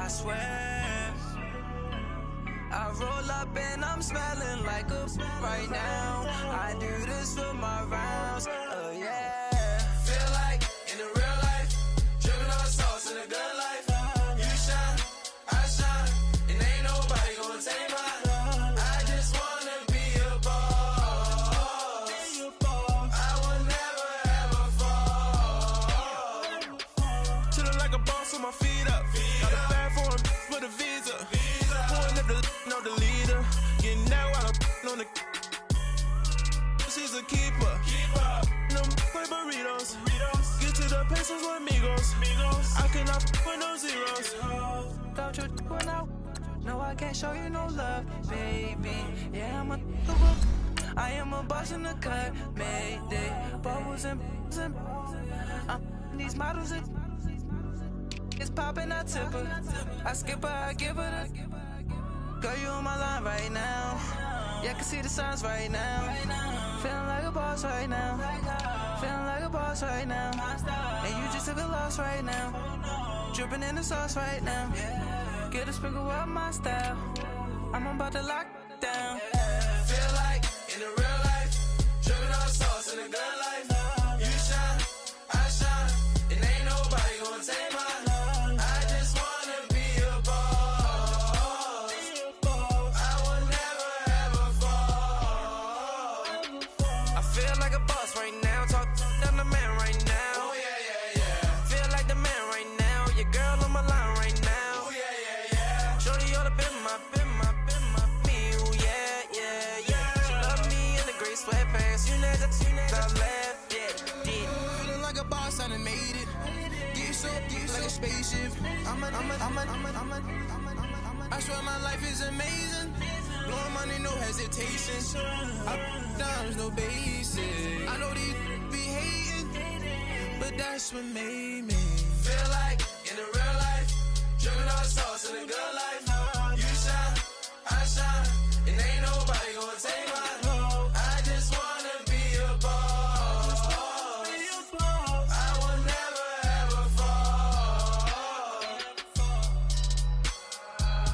I swear. I roll up and I'm smelling like a right now. I do this for my rounds, oh yeah. Feel like in the real life, dripping on sauce in the good life. You shine, I shine, and ain't nobody gonna take mine. I just wanna be a boss. I will never ever fall. Chillin' like a boss with my feet up. Got a bag for him with a visa. Pulling up the know the leader. Getting out while I'm on the. She's a keeper. No burritos. Get to the pesos with amigos. I cannot with no zeros. Got your one out. No, I can't show you no love, baby. Yeah, I am a boss in the cut. Mayday. Bubbles and I'm these models. It's popping, I tip her. I skip her, I give her the. Girl, you on my line right now. Yeah, I can see the signs right now. Feeling like a boss right now. Feeling like a boss right now. And you just took a loss right now. Dripping in the sauce right now. Get a sprinkle up my style. I'm about to lock down. Feel like in the real life, dripping on sauce in the good life. You shine, I shine, and ain't nobody gonna take mine. I just wanna be a boss. I will never ever fall. I feel like a boss right now. Talk to the man right now. Oh yeah, yeah, yeah. Feel like the man right now. Your girl on my line right now. Oh yeah, yeah, yeah. Shorty all up in my me. Oh yeah, yeah, yeah. She love me in the gray sweatpants. You never left, yeah. Feeling like a boss, I done made it. Get so like a spaceship. I swear my life is amazing. Blowing money, no hesitation. I dimes, no basic. I know these be hating, but that's what made me feel like in the real life, dripping on sauce in the good life. You shine, I shine, and ain't nobody gonna take mine. I just wanna be a boss. I will never ever fall.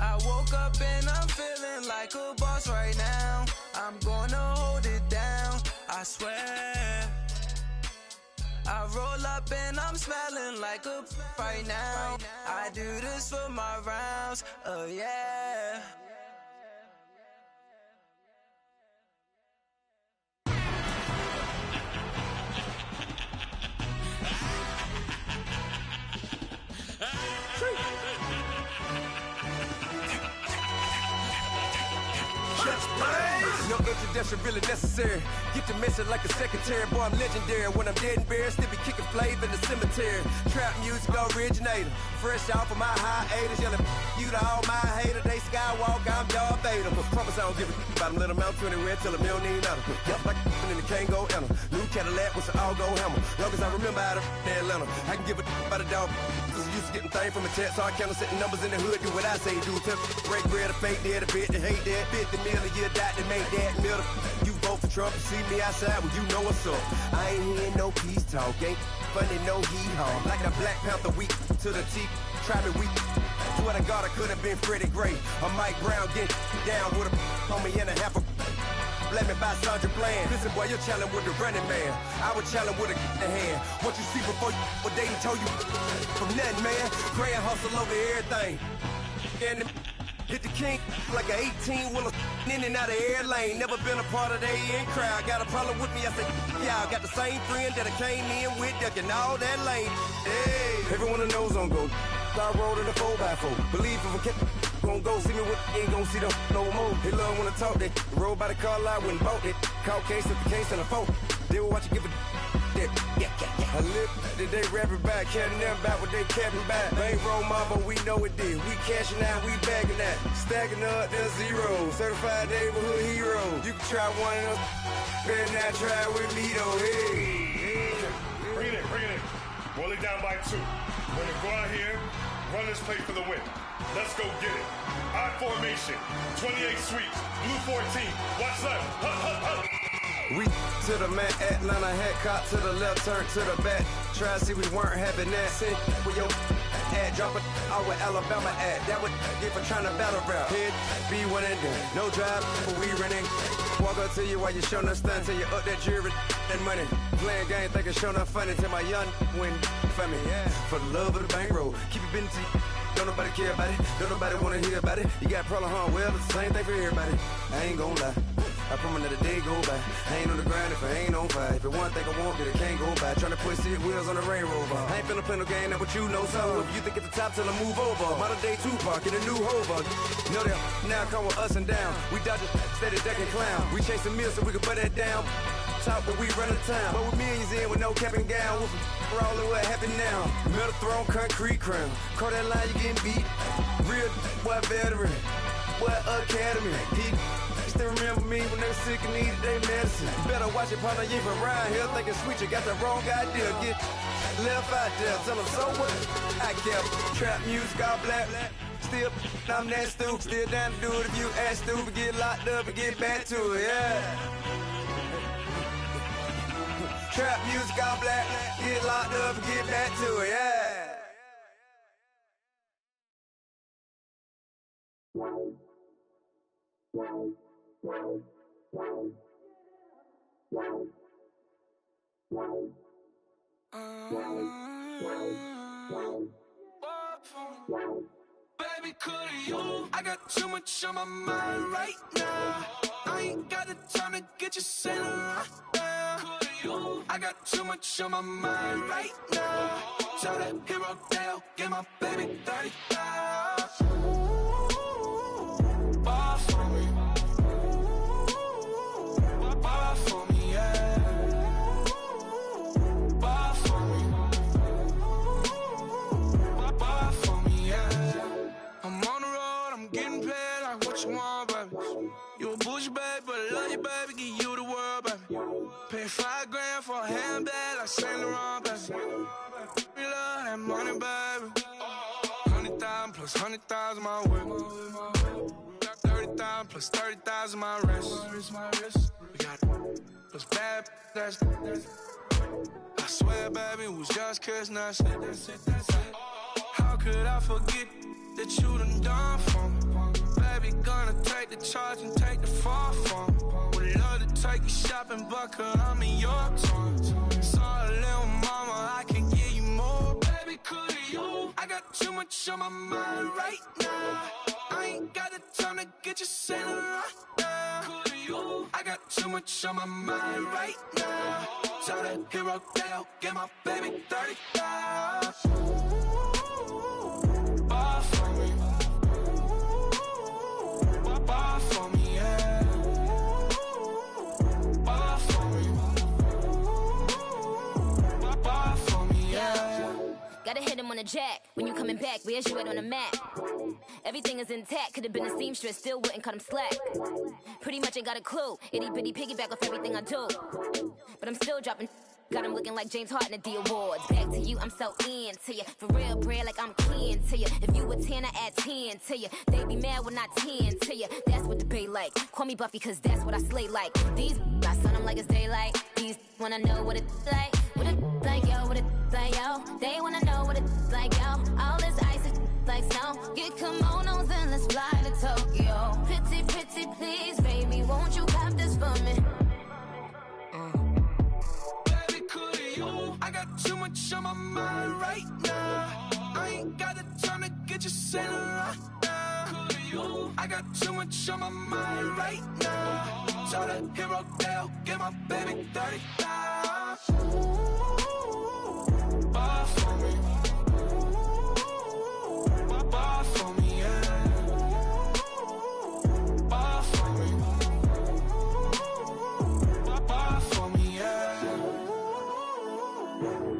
I woke up and I'm feeling like a boss right now. I'm gonna hold it down, I swear. I roll up and I'm smelling like a right now. I do this for my rounds, oh yeah. No introduction really necessary. Get the message like a secretary. Boy, I'm legendary. When I'm dead and buried, still be kicking flavor in the cemetery. Trap music originator. Fresh off of my hiatus. Yelling you to all my haters. They skywalk, I'm Darth Vader. Promise I don't give a about them. Let them out 20 red till a million ain't out. Yep, like in the Kango Anna. New Cadillac with an all-go hammer. Long as I remember out of Atlanta. I can give a about a dog. Cause I'm used to getting things from a text. So I count setting numbers in the hood. Do what I say do. Tell break bread, a fake dead, a bit, to hate that. 50 million, you die to make that middle. You vote for Trump, you see me outside, well you know what's up. I ain't hearing no peace talk, ain't funny, no hee-haw. Like the Black Panther weak to the teeth, try me weak. Swear to God I could have been Freddie Gray. Or Mike Brown getting down with a on me and a half a let me buy Sandra Bland. Listen boy, you're challenging with the running man. I was challenging with a in hand. What you see before you, what they told you from nothing, man. Grand hustle over everything. And hit the king like an 18-wheeler in and out of air lane. Never been a part of the in crowd. Got a problem with me, I said, y'all got the same friend that I came in with, ducking all that lane. Hey, everyone knows on go. I rolled in a 4x4. Believe if I kept gon' go see me with ain't gon' see them no more. They love when I talk, they roll by the car lot when bought it. Call case at the case and a phone. They will watch you give a that. I live that they rapping back, caring them back what they capping back. Bankroll mama, we know it did. We cashing out, we bagging that. Stacking up, there's zero. Certified neighborhood hero. You can try one of them, better not try with me though. Hey. Bring it in. Roll it down by 2. We're gonna go out here, run this play for the win. Let's go get it. I formation, 28 sweeps, blue 14. Watch left. Hup. We to the man, Atlanta hat cop to the left, turn to the back. Try to see we weren't having that. Say, with your ad, drop it out with Alabama ad. That would get for trying to battle rap. Head, be one and done. No drive, but we running. Walk up to you while you show no stun. Till you up that jewelry and money. Playing game, thinking show no funny. Till my young win for me. Yeah. For the love of the bankroll. Keep it been to you. Don't nobody care about it. Don't nobody wanna hear about it. You got problem, huh? Well, it's the same thing for everybody. I ain't gon' lie. I promise that a day go by. I ain't on the grind if I ain't on fire. If it one thing I want, then it can't go by. Tryna put seat wheels on the Range Rover. I ain't finna play no game, that what you know. So if you think at the top, tell them move over. Modern day Tupac in a new Hova. Know that now come with us and down. We dodge it, steady duck and clown. We chasing meals so we can put that down. Top, but we run the town. But with millions in with no cap and gown. We're all in what happened now. Metal throne, concrete crown. Call that line, you getting beat. Real, what veteran. What academy. He still remember me when they were sick and needed their medicine. Better watch it, partner, you ain't from around here. Thinking sweet, you got the wrong idea. Get left out there. Tell them so what? I kept trap music, all black. Still, I'm that stupid. Still down to do it if you ask stupid. Get locked up and get back to it, yeah. Trap music, all black. Get locked up and get back to it, yeah. Baby, could you? I got too much on my mind right now. I ain't got the time to get you sailing right now. Could you? I got too much on my mind right now. Tell that hero Dale, get my baby 30,000. Ball for me. Ball for me, yeah. Ball for me. Ball for me, yeah. I'm on the road, I'm getting paid like what you want, baby. You a bougie, baby, but I love you, baby. Give you the world, baby. Pay $5 grand for a handbag like Saint Laurent, baby. We love that money, baby. 100,000 plus 100,000 my way. 30,000 plus 30,000 my wrist. We got plus bad, that's I swear, baby, it was just kissing us. How could I forget that you done for me? Baby, gonna take the charge and take the fall from me. Would love to take you shopping, but I'm in your time. Sorry, little mama, I can give you more. Baby, could you? I got too much on my mind right now. I ain't got the time to get you sailing right now. Could you? I got too much on my mind right now. Tell that hero Dale, get my baby 30,000. Ball for me. Ball for me, yeah. Ball for me. Ball for me, yeah. Gotta hit him on the jack. When you coming back, where's you at on the map? Everything is intact. Could've been a seamstress, still wouldn't cut him slack. Pretty much ain't got a clue. Itty bitty piggyback off everything I do. But I'm still dropping. Got him looking like James Harden at the awards. Back to you, I'm so into you. For real, bread, like I'm keen to you. If you a 10, I add 10 to you. They be mad when I 10 to you. That's what the bay like. Call me Buffy, cause that's what I slay like. These, I son them like it's daylight. These wanna know what it's like. What it like, yo, what it like, yo. They wanna know what it's like, yo. All this ice is like snow. Get kimonos and let's fly to Tokyo. Pretty, pretty, please, baby, won't you cop this for me? I got too much on my mind right now. I ain't got the time to get you sailing right now. I got too much on my mind right now. Tell that hero Dale, get my baby 30,000. Ball for me. Ball for me, yeah. Ball for me. Ball for me, yeah.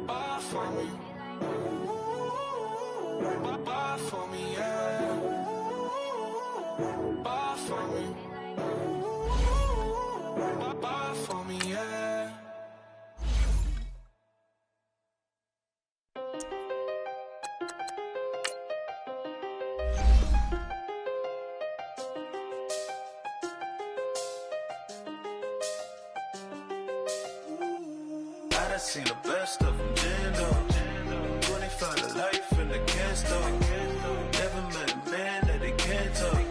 Ball for me. Ball for me, yeah. Ball for me. Ball for me, yeah. seen the best of them jammed up. 25 to life and they can't stop. Never met a man that they can't talk.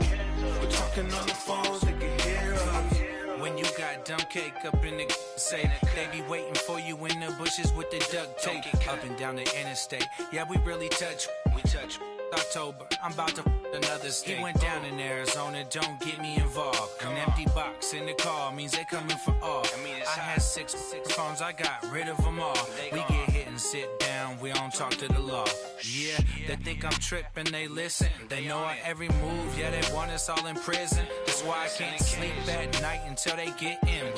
We're talking on the phones, they can hear us. When you got dumb cake up in the say that they be waiting for you in the bushes with the duct tape up and down the interstate. Yeah, we really touch. We touch. October, I'm about to another state. He went down in Arizona, don't get me involved. An empty box in the car means they coming for all. I had six phones, I got rid of them all. We get hit and sit down, we don't talk to the law. Yeah, they think I'm tripping, they listen. They know our every move, yeah, they want us all in prison. That's why I can't sleep at night until they get in.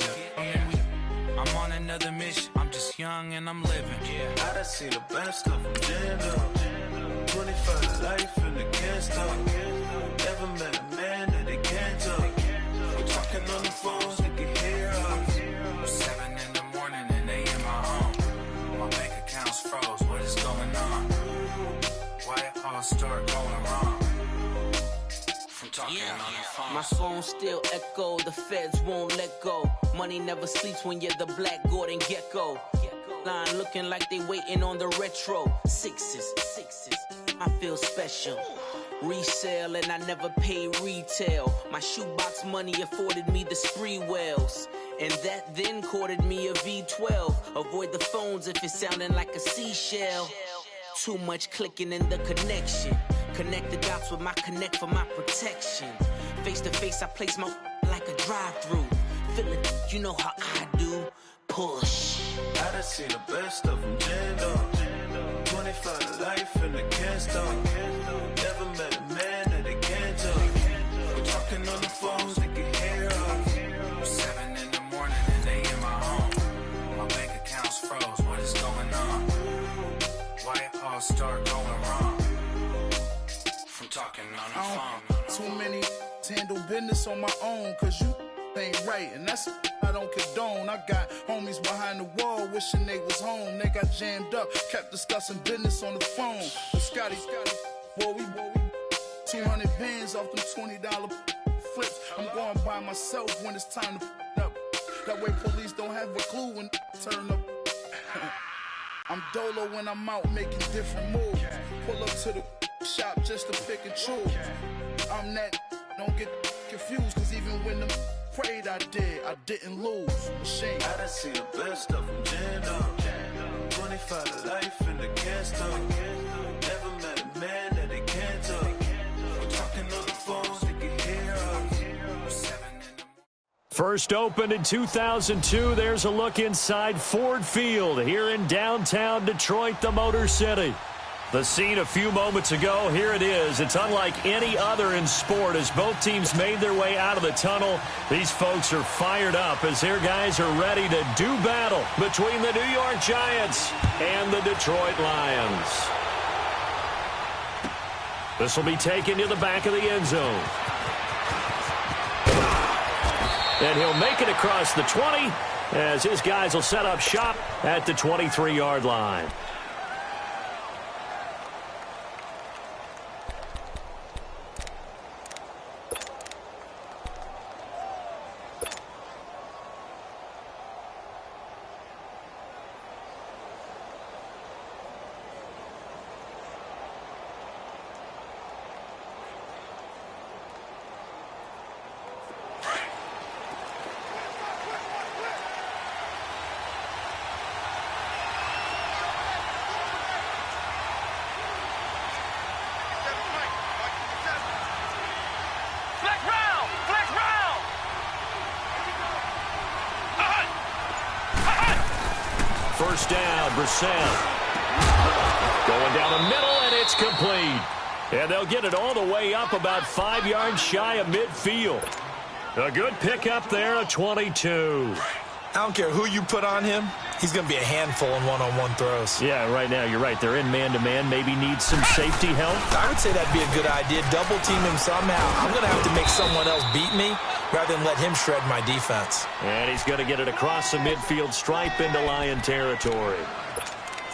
I'm on another mission, I'm just young and I'm living. Yeah, I done seen the best of them jammed up. 25 to life and they can't stop. Never met a man that they can't talk. We're talking on the phones, they can hear us. 7 in the morning and they in my home. My bank account's froze, what is going on? Why it all start going wrong? From talking on the phone. My phone still echo, the feds won't let go. Money never sleeps when you're the Black Gordon Gecko. Line looking like they waiting on the retro. Sixes, I feel special. Resale and I never pay retail. My shoebox money afforded me the spree wells. And that then courted me a V12. Avoid the phones if it's sounding like a seashell. Too much clicking in the connection. Connect the dots with my connect for my protection. Face to face I place my like a drive-through. Feeling, you know how I do. Push. I done seen the best of them jammed up. 25 to life and they can't stop. Never met a man that they can't talk. We're talking on the phones, they can hear us. 7 in the morning and they in my home. My bank account's froze, what is going on? Why it all start going wrong? From talking on the phone. Too many handle business on my own, cause you ain't right, and that's I don't condone. I got homies behind the wall wishing they was home. They got jammed up, kept discussing business on the phone. But Scotty, boy, we 200 bands off them $20 flips. I'm going by myself when it's time to up. That way police don't have a clue when turn up. I'm dolo when I'm out making different moves. Pull up to the shop just to pick and choose. I'm that, don't get confused, cause even when the prayed I didn't lose. Machine. I done seen the best of them jammed up. 25 to life and they can't stop. Never met a man that they can't talk. We're talking on the phones, they can hear us. First opened in 2002, there's a look inside Ford Field here in downtown Detroit, the Motor City. The scene a few moments ago, here it is. It's unlike any other in sport as both teams made their way out of the tunnel. These folks are fired up as their guys are ready to do battle between the New York Giants and the Detroit Lions. This will be taken to the back of the end zone. And he'll make it across the 20 as his guys will set up shop at the 23-yard line. First down, Brissett. Going down the middle, and it's complete. And they'll get it all the way up about 5 yards shy of midfield. A good pickup there, a 22. I don't care who you put on him. He's going to be a handful in one-on-one throws. Yeah, right now, you're right. They're in man-to-man. Maybe need some safety help. I would say that'd be a good idea. Double team him somehow. I'm going to have to make someone else beat me rather than let him shred my defense. And he's going to get it across the midfield stripe into Lion territory.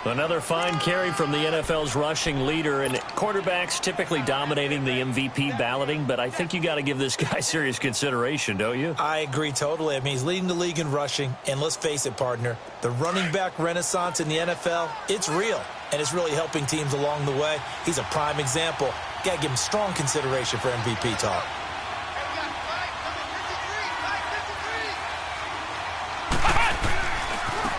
Another fine carry from the NFL's rushing leader, and quarterbacks typically dominating the MVP balloting, but I think you got to give this guy serious consideration, don't you? I agree totally. I mean, he's leading the league in rushing, and let's face it, partner, the running back renaissance in the NFL, it's real, and it's really helping teams along the way. He's a prime example. Got to give him strong consideration for MVP talk.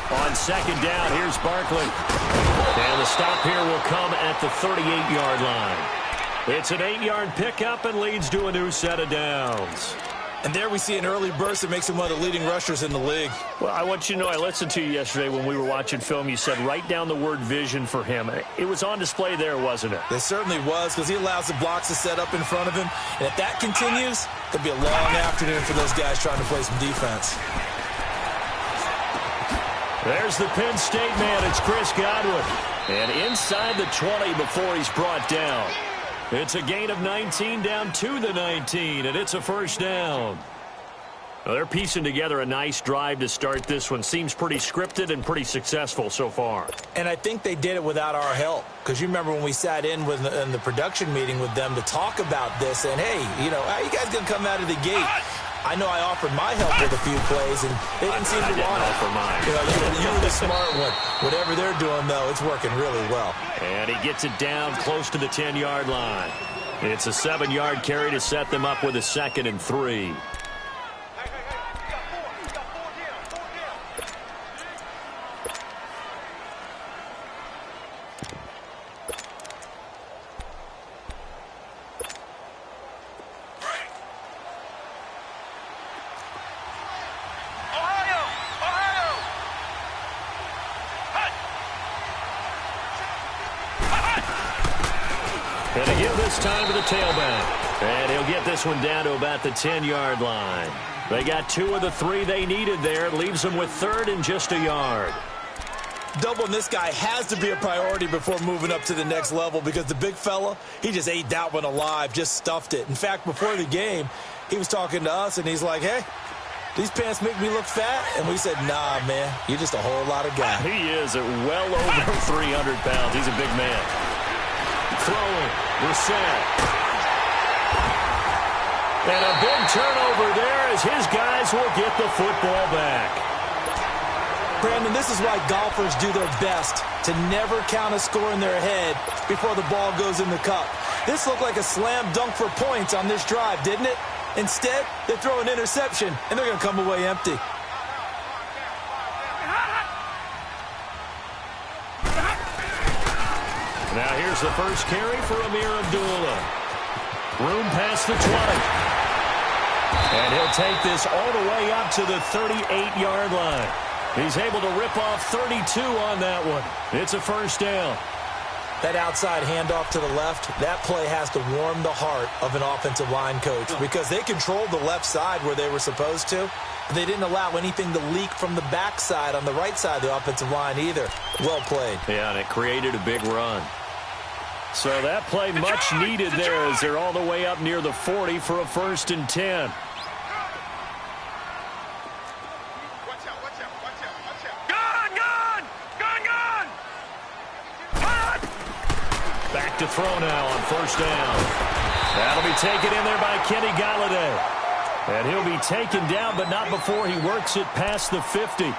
On second down, here's Barkley. And the stop here will come at the 38-yard line. It's an 8-yard pickup and leads to a new set of downs. And there we see an early burst that makes him one of the leading rushers in the league. Well, I want you to know, I listened to you yesterday when we were watching film. You said write down the word vision for him. It was on display there, wasn't it? It certainly was, because he allows the blocks to set up in front of him. And if that continues, it could be a long afternoon for those guys trying to play some defense. There's the Penn State man. It's Chris Godwin. And inside the 20 before he's brought down. It's a gain of 19 down to the 19, and it's a first down. Well, they're piecing together a nice drive to start this one. Seems pretty scripted and pretty successful so far. And I think they did it without our help. Because you remember when we sat in the production meeting with them to talk about this, and, hey, you know, how you guys going to come out of the gate? I know I offered my help with a few plays, and they didn't seem to want it. Offer mine. You know, you were the smart one. Whatever they're doing, though, it's working really well. And he gets it down close to the 10-yard line. It's a 7-yard carry to set them up with a 2nd and 3. And he give this time to the tailback. And he'll get this one down to about the 10-yard line. They got 2 of the 3 they needed there. It leaves them with 3rd and just a yard. Doubling this guy has to be a priority before moving up to the next level, because the big fella, he just ate that one alive, just stuffed it. In fact, before the game, he was talking to us, and he's like, hey, these pants make me look fat? And we said, nah, man, you're just a whole lot of guy. He is at well over 300 pounds. He's a big man. Throwing, Brissett. And a big turnover there as his guys will get the football back. Brandon, this is why golfers do their best to never count a score in their head before the ball goes in the cup. This looked like a slam dunk for points on this drive, didn't it? Instead, they throw an interception, and they're going to come away empty. Now here's the first carry for Amir Abdullah. Room past the 20. And he'll take this all the way up to the 38-yard line. He's able to rip off 32 on that one. It's a first down. That outside handoff to the left, that play has to warm the heart of an offensive line coach, because they controlled the left side where they were supposed to. But they didn't allow anything to leak from the backside on the right side of the offensive line either. Well played. Yeah, and it created a big run. So that play much needed there as they're all the way up near the 40 for a 1st and 10. Back to throw now on 1st down. That'll be taken in there by Kenny Galladay. And he'll be taken down, but not before he works it past the 50.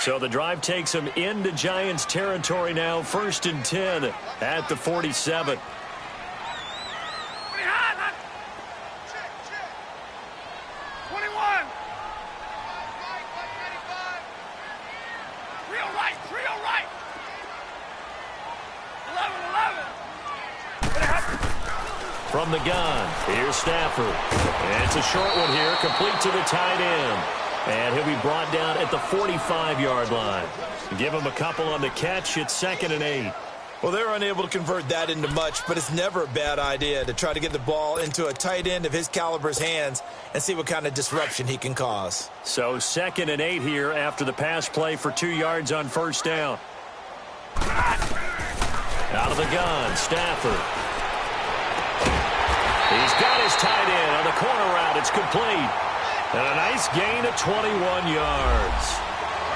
So the drive takes him into Giants territory now. 1st and 10 at the 47. From the gun, here's Stafford. And it's a short one here, complete to the tight end. And he'll be brought down at the 45-yard line. Give him a couple on the catch. It's 2nd and 8. Well, they're unable to convert that into much, but it's never a bad idea to try to get the ball into a tight end of his caliber's hands and see what kind of disruption he can cause. So 2nd and 8 here after the pass play for 2 yards on 1st down. Out of the gun, Stafford. He's got his tight end on the corner route. It's complete. And a nice gain of 21 yards.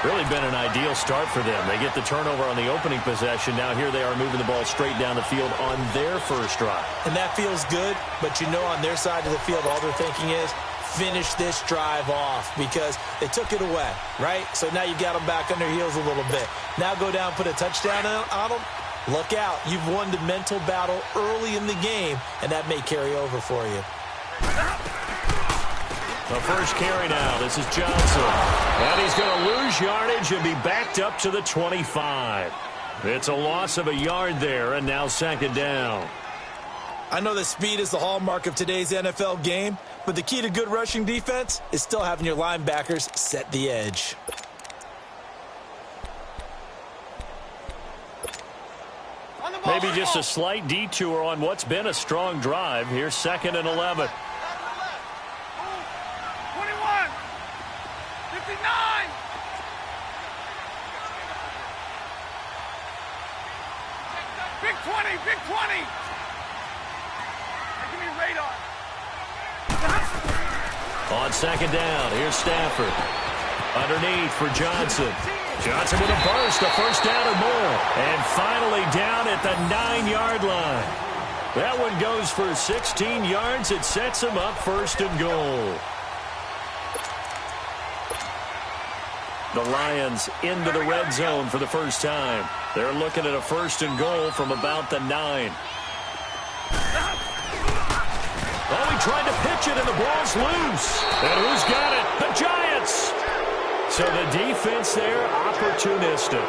Really been an ideal start for them. They get the turnover on the opening possession. Now here they are moving the ball straight down the field on their first drive. And that feels good, but you know on their side of the field all they're thinking is finish this drive off because they took it away, right? So now you've got them back on their heels a little bit. Now go down, put a touchdown on them. Look out. You've won the mental battle early in the game, and that may carry over for you. The first carry now. This is Johnson. And he's going to lose yardage and be backed up to the 25. It's a loss of a yard there, and now second down. I know that speed is the hallmark of today's NFL game, but the key to good rushing defense is still having your linebackers set the edge. Maybe just a slight detour on what's been a strong drive. Here's 2nd and 11. 21, 59. Big 20, big 20. Give me radar. On second down, here's Stafford. Underneath for Johnson. Johnson with a burst, a first down or more. And finally down at the 9-yard line. That one goes for 16 yards. It sets him up 1st and goal. The Lions into the red zone for the first time. They're looking at a 1st and goal from about the 9. Oh, he tried to pitch it, and the ball's loose. And who's got it? The Giants. So the defense there, opportunistic.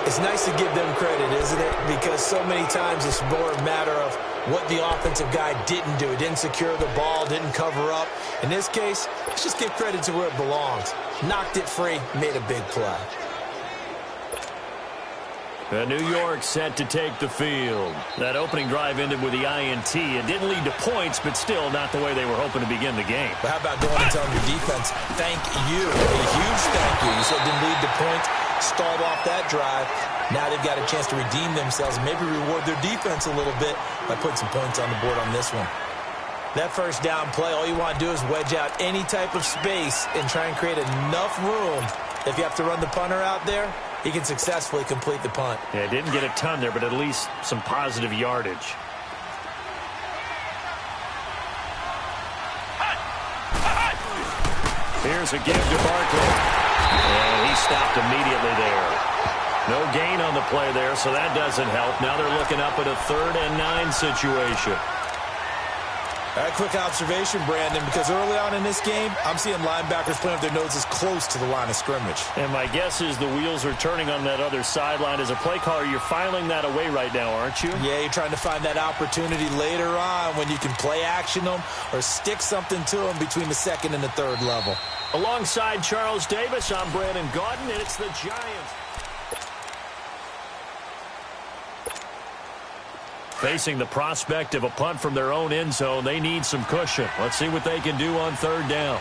It's nice to give them credit, isn't it? Because so many times it's more a matter of what the offensive guy didn't do. He didn't secure the ball, didn't cover up. In this case, let's just give credit to where it belongs. Knocked it free, made a big play. New York set to take the field. That opening drive ended with the INT. It didn't lead to points, but still not the way they were hoping to begin the game. But how about going and telling your defense, thank you, a huge thank you. You said it didn't lead to points, stalled off that drive. Now they've got a chance to redeem themselves and maybe reward their defense a little bit by putting some points on the board on this one. That first down play, all you want to do is wedge out any type of space and try and create enough room. If you have to run the punter out there, he can successfully complete the punt. Yeah, didn't get a ton there, but at least some positive yardage. Here's a give to Barkley. And he stopped immediately there. No gain on the play there, so that doesn't help. Now they're looking up at a 3rd and 9 situation. A quick observation, Brandon, because early on in this game, I'm seeing linebackers playing with their noses close to the line of scrimmage. And my guess is the wheels are turning on that other sideline. As a play caller, you're filing that away right now, aren't you? Yeah, you're trying to find that opportunity later on when you can play action them or stick something to them between the 2nd and the 3rd level. Alongside Charles Davis, I'm Brandon Gaudin, and it's the Giants. Facing the prospect of a punt from their own end zone, they need some cushion. Let's see what they can do on 3rd down.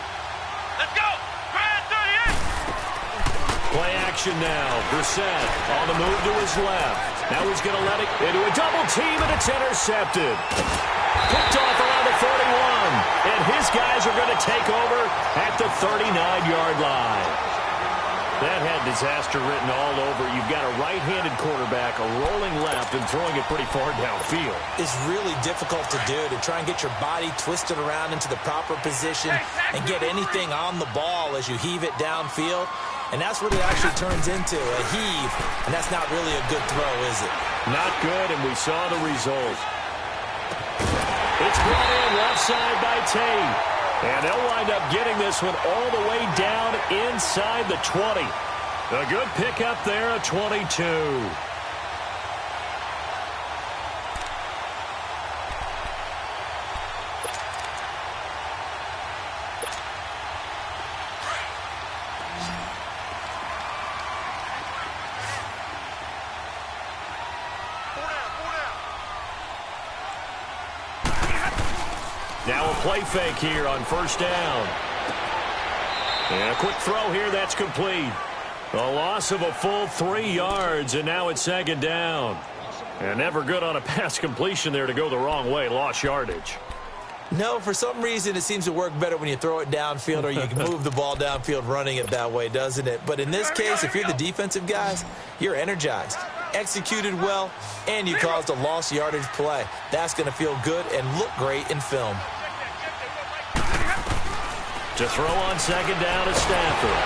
Let's go. Grand 38. Play action now. Brissett on the move to his left. Now he's going to let it into a double team, and it's intercepted. Picked off around the 41. And his guys are going to take over at the 39-yard line. That had disaster written all over. You've got a right-handed quarterback, a rolling left, and throwing it pretty far downfield. It's really difficult to do, to try and get your body twisted around into the proper position and get anything on the ball as you heave it downfield. And that's what it actually turns into, a heave. And that's not really a good throw, is it? Not good, and we saw the result. It's brought in left side by Tate. And they'll wind up getting this one all the way down inside the 20. A good pickup there, a 22. Now a play fake here on 1st down. And a quick throw here, that's complete. A loss of a full 3 yards, and now it's 2nd down. And never good on a pass completion there to go the wrong way. Lost yardage. No, for some reason it seems to work better when you throw it downfield or you can move the ball downfield running it that way, doesn't it? But in this case, if you're the defensive guys, you're energized, executed well, and you caused a lost yardage play. That's going to feel good and look great in film. To throw on second down is Stafford.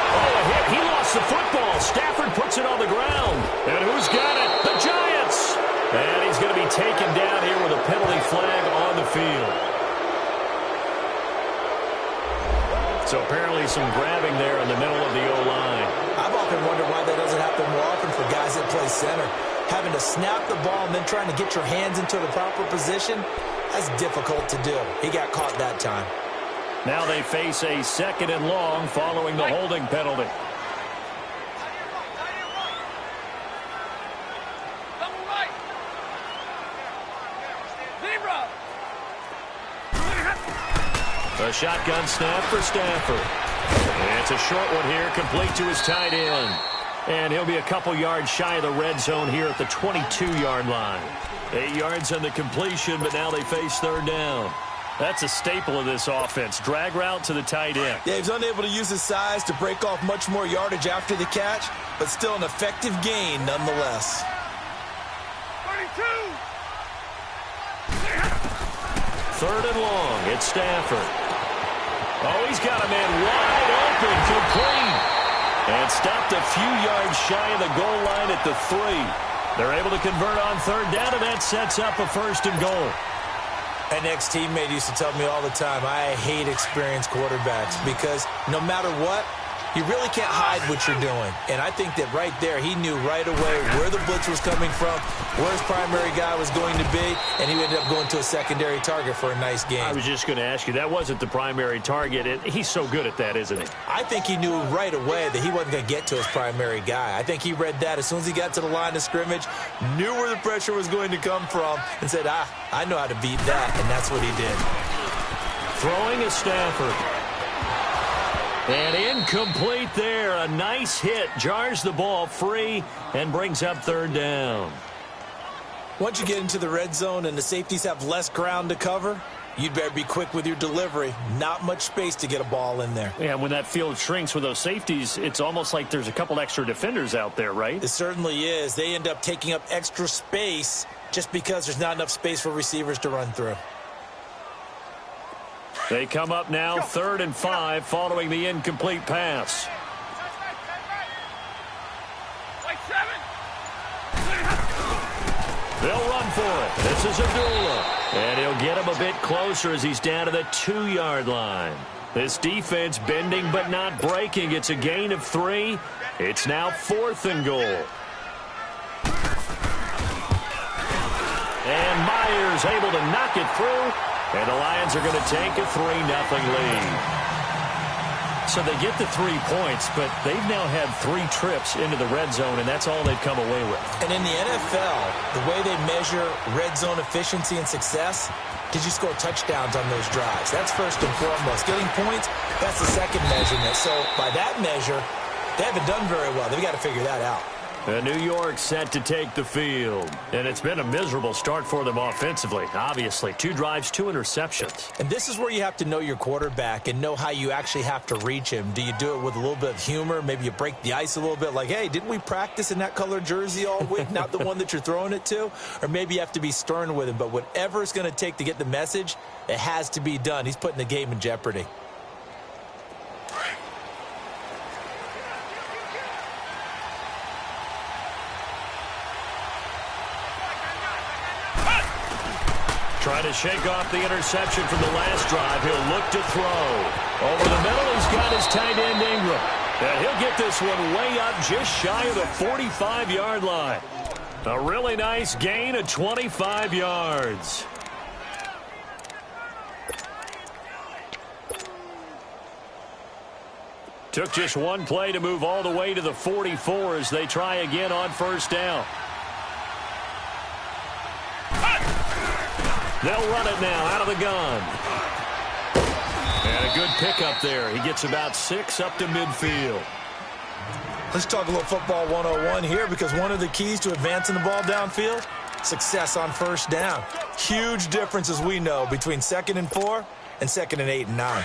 Oh, a hit. He lost the football. Stafford puts it on the ground. And who's got it? The Giants. And he's going to be taken down here with a penalty flag on the field. So apparently some grabbing there in the middle of the O-line. I've often wondered why that doesn't happen more often for guys that play center. Having to snap the ball and then trying to get your hands into the proper position, that's difficult to do. He got caught that time. Now they face a second and long following the holding penalty. A shotgun snap for Stafford. And it's a short one here, complete to his tight end. And he'll be a couple yards shy of the red zone here at the 22-yard line. 8 yards on the completion, but now they face third down. That's a staple of this offense. Drag route to the tight end. Yeah, he's unable to use his size to break off much more yardage after the catch, but still an effective gain nonetheless. 32. Third and long. It's Stafford. Oh, he's got a man wide open, complete. And stopped a few yards shy of the goal line at the 3. They're able to convert on third down, and that sets up a first and goal. An ex-teammate used to tell me all the time, I hate experienced quarterbacks because no matter what, you really can't hide what you're doing. And I think that right there, he knew right away where the blitz was coming from, where his primary guy was going to be, and he ended up going to a secondary target for a nice game. I was just going to ask you, that wasn't the primary target. He's so good at that, isn't he? I think he knew right away that he wasn't going to get to his primary guy. I think he read that as soon as he got to the line of scrimmage, knew where the pressure was going to come from, and said, I know how to beat that, and that's what he did. Throwing is Stafford. And incomplete there. A nice hit. Jars the ball free and brings up third down. Once you get into the red zone and the safeties have less ground to cover, you'd better be quick with your delivery. Not much space to get a ball in there. Yeah, when that field shrinks with those safeties, it's almost like there's a couple extra defenders out there, right? It certainly is. They end up taking up extra space just because there's not enough space for receivers to run through. They come up now 3rd and 5 following the incomplete pass. They'll run for it. This is Abdullah. And he'll get him a bit closer as he's down to the 2-yard line. This defense bending but not breaking. It's a gain of 3. It's now 4th and goal. And Myers able to knock it through. And the Lions are going to take a 3-0 lead. So they get the 3 points, but they've now had 3 trips into the red zone, and that's all they've come away with. And in the NFL, the way they measure red zone efficiency and success, did you score touchdowns on those drives? That's first and foremost. Getting points, that's the second measurement. So by that measure, they haven't done very well. They've got to figure that out. And New York set to take the field. And it's been a miserable start for them offensively, obviously. 2 drives, 2 interceptions. And this is where you have to know your quarterback and know how you actually have to reach him. Do you do it with a little bit of humor? Maybe you break the ice a little bit like, hey, didn't we practice in that color jersey all week? Not the one that you're throwing it to? Or maybe you have to be stern with him. But whatever it's going to take to get the message, it has to be done. He's putting the game in jeopardy. Trying to shake off the interception from the last drive. He'll look to throw. Over the middle, he's got his tight end Ingram. And he'll get this one way up just shy of the 45-yard line. A really nice gain of 25 yards. Took just one play to move all the way to the 44 as they try again on first down. They'll run it now out of the gun. And a good pickup there. He gets about 6 up to midfield. Let's talk a little football 101 here, because one of the keys to advancing the ball downfield success on first down. Huge difference, as we know, between 2nd and 4 and 2nd and 8 and 9.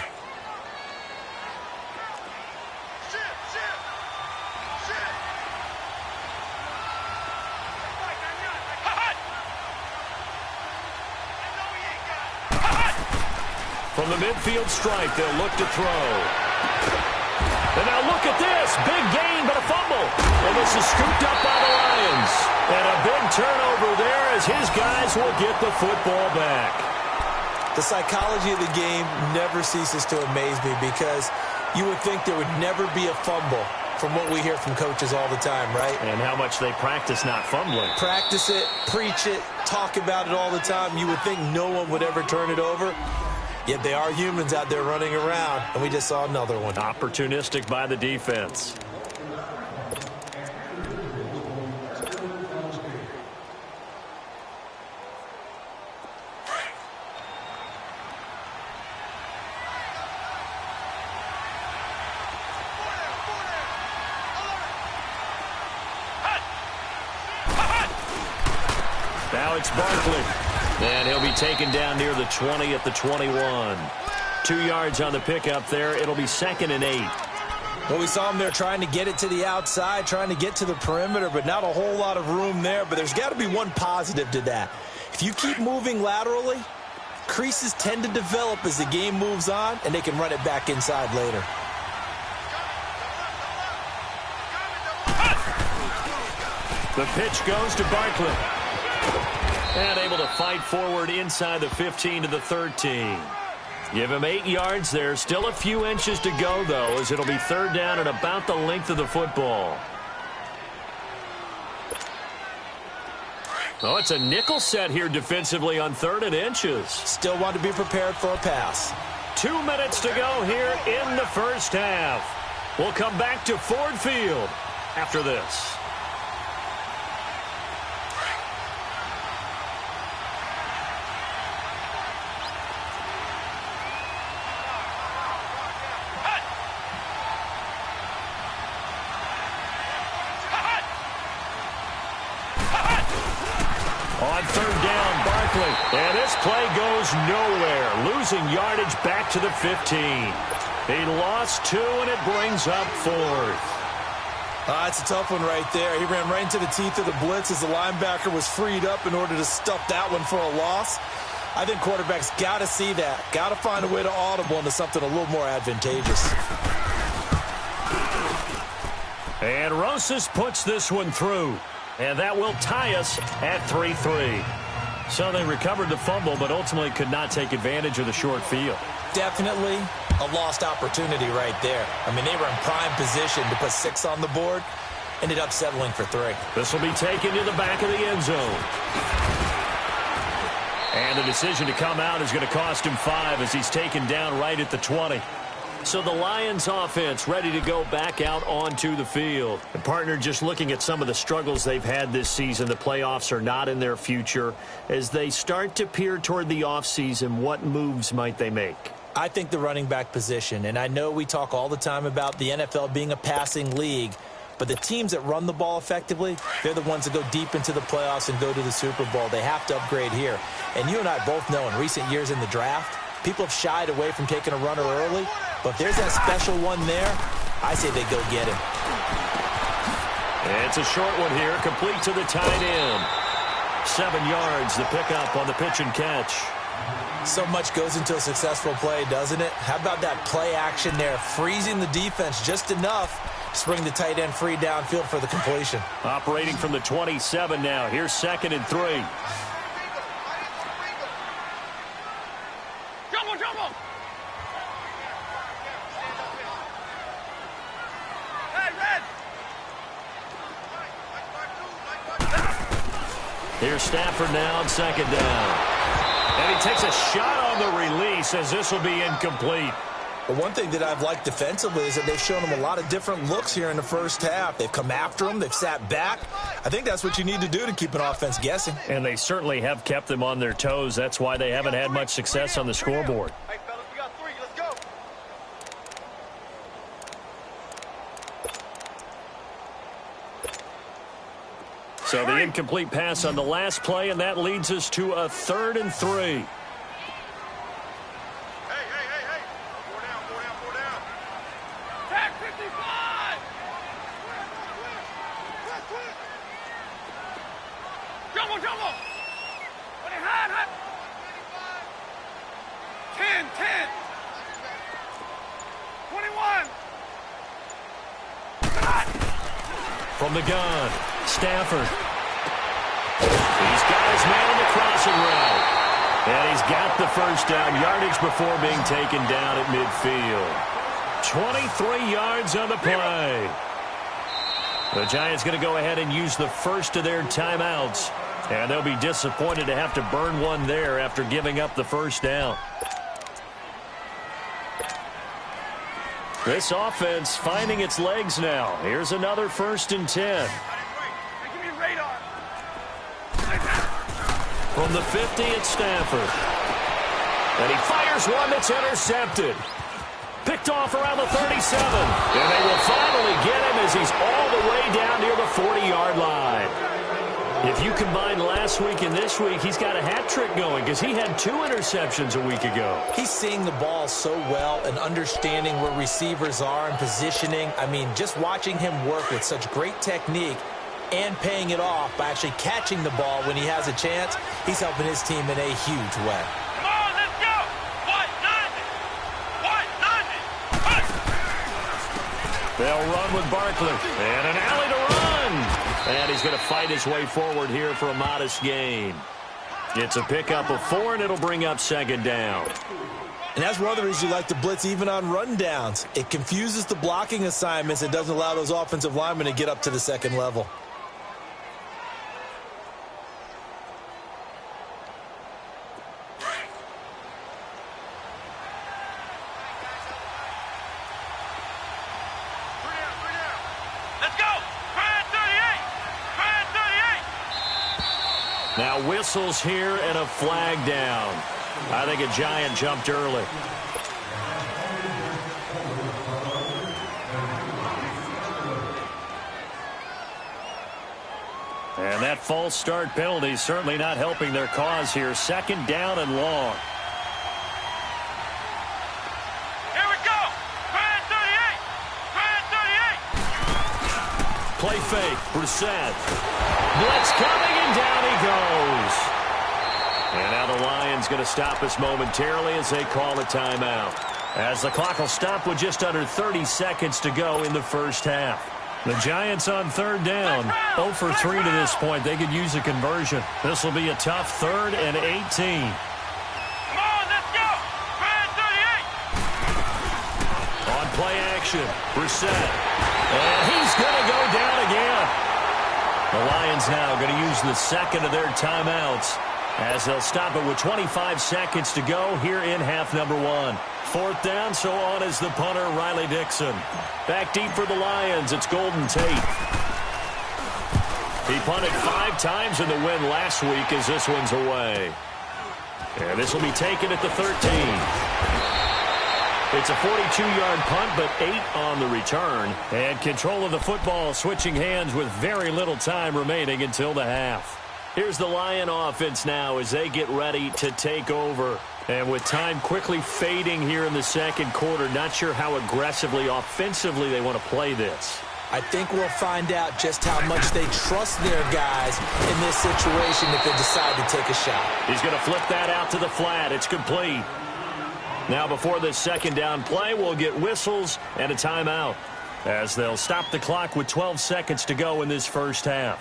From the midfield stripe, they'll look to throw. And now look at this. Big gain, but a fumble. And this is scooped up by the Lions. And a big turnover there as his guys will get the football back. The psychology of the game never ceases to amaze me because you would think there would never be a fumble from what we hear from coaches all the time, right? And how much they practice not fumbling. Practice it, preach it, talk about it all the time. You would think no one would ever turn it over. Yet they are humans out there running around, and we just saw another one. Opportunistic by the defense. Now it's Barkley. And he'll be taken down near the 20 at the 21. 2 yards on the pickup there. It'll be 2nd and 8. Well, we saw him there trying to get it to the outside, trying to get to the perimeter, but not a whole lot of room there. But there's got to be one positive to that. If you keep moving laterally, creases tend to develop as the game moves on, and they can run it back inside later. The pitch goes to Barkley. And able to fight forward inside the 15 to the 13. Give him 8 yards there. Still a few inches to go, though, as it'll be 3rd down and about the length of the football. Oh, it's a nickel set here defensively on 3rd and inches. Still want to be prepared for a pass. 2 minutes to go here in the first half. We'll come back to Ford Field after this. On 3rd down, Barkley. And this play goes nowhere. Losing yardage back to the 15. He lost 2, and it brings up 4th. It's a tough one right there. He ran right into the teeth of the blitz as the linebacker was freed up in order to stuff that one for a loss. I think quarterbacks got to see that. Got to find a way to audible into something a little more advantageous. And Rosas puts this one through. And that will tie us at 3-3. So they recovered the fumble, but ultimately could not take advantage of the short field. Definitely a lost opportunity right there. I mean, they were in prime position to put 6 on the board. Ended up settling for 3. This will be taken to the back of the end zone. And the decision to come out is going to cost him 5 as he's taken down right at the 20. So the Lions offense ready to go back out onto the field. And partner, just looking at some of the struggles they've had this season, the playoffs are not in their future. As they start to peer toward the offseason, what moves might they make? I think the running back position, and I know we talk all the time about the NFL being a passing league, but the teams that run the ball effectively, they're the ones that go deep into the playoffs and go to the Super Bowl. They have to upgrade here. And you and I both know in recent years in the draft, people have shied away from taking a runner early. But if there's that special one there, I say they go get him. It's a short one here, complete to the tight end. 7 yards, the pickup on the pitch and catch. So much goes into a successful play, doesn't it? How about that play action there, freezing the defense just enough to bring the tight end free downfield for the completion. Operating from the 27 now. Here's 2nd and 3. Here's Stafford now on 2nd down. And he takes a shot on the release as this will be incomplete. But one thing that I've liked defensively is that they've shown him a lot of different looks here in the first half. They've come after him. They've sat back. I think that's what you need to do to keep an offense guessing. And they certainly have kept them on their toes. That's why they haven't had much success on the scoreboard. Hey, fellas, we got 3. Let's go. So the incomplete pass on the last play, and that leads us to a 3rd and 3. From the gun, Stafford. He's got his man on the crossing route. And he's got the first down yardage before being taken down at midfield. 23 yards on the play. The Giants going to go ahead and use the first of their timeouts. And they'll be disappointed to have to burn one there after giving up the first down. This offense finding its legs now. Here's another 1st and 10. From the 50 at Stafford. And he fires one that's intercepted. Picked off around the 37. And they will finally get him as he's all the way down near the 40-yard line. If you combine last week and this week, he's got a hat trick going because he had 2 interceptions a week ago. He's seeing the ball so well and understanding where receivers are and positioning. I mean, just watching him work with such great technique and paying it off by actually catching the ball when he has a chance, he's helping his team in a huge way. Come on, let's go! White 90! They'll run with Barkley. And an alley to run. And he's going to fight his way forward here for a modest gain. It's a pickup of 4, and it'll bring up 2nd down. And that's one of the reasons you like to blitz even on rundowns. It confuses the blocking assignments. It doesn't allow those offensive linemen to get up to the 2nd level. Now whistles here and a flag down. I think a Giant jumped early. And that false start penalty certainly not helping their cause here. 2nd down and long. Here we go! Brand 38! Play fake. Brissett. Blitz coming, and down he goes. And now the Lions going to stop us momentarily as they call a timeout. As the clock will stop with just under 30 seconds to go in the first half. The Giants on 3rd down. 0 for 3 to this point. They could use a conversion. This will be a tough 3rd and 18. Come on, let's go! Brand 38! On play action, Brissett. And he's going to go down again. The Lions now going to use the 2nd of their timeouts as they'll stop it with 25 seconds to go here in half number 1. 4th down, so on is the punter, Riley Dixon. Back deep for the Lions, it's Golden Tate. He punted 5 times in the win last week as this one's away. And this will be taken at the 13. It's a 42-yard punt, but 8 on the return. And control of the football switching hands with very little time remaining until the half. Here's the Lion offense now as they get ready to take over. And with time quickly fading here in the 2nd quarter, not sure how aggressively, offensively they want to play this. I think we'll find out just how much they trust their guys in this situation if they decide to take a shot. He's going to flip that out to the flat. It's complete. Now before this 2nd down play, we'll get whistles and a timeout as they'll stop the clock with 12 seconds to go in this first half.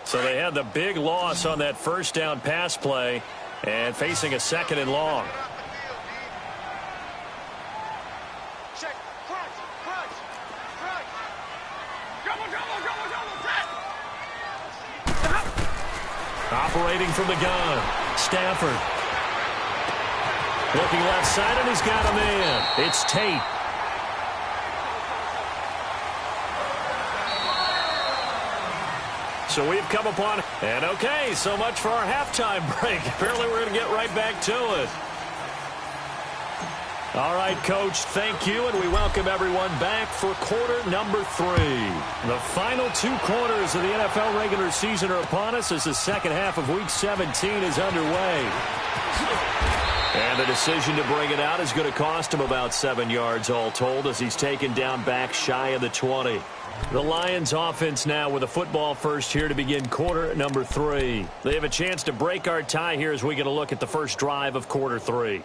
So they had the big loss on that first down pass play and facing a 2nd and long. Check. Crunch. Double, Operating from the gun, Stafford. Looking left side, and he's got a man. It's Tate. So we've come upon, and okay, so much for our halftime break. Apparently we're going to get right back to it. All right, Coach, thank you, and we welcome everyone back for quarter number 3. The final 2 quarters of the NFL regular season are upon us as the second half of Week 17 is underway. And the decision to bring it out is going to cost him about 7 yards all told as he's taken down back shy of the 20. The Lions offense now with a football first here to begin quarter number 3. They have a chance to break our tie here as we get a look at the first drive of quarter 3.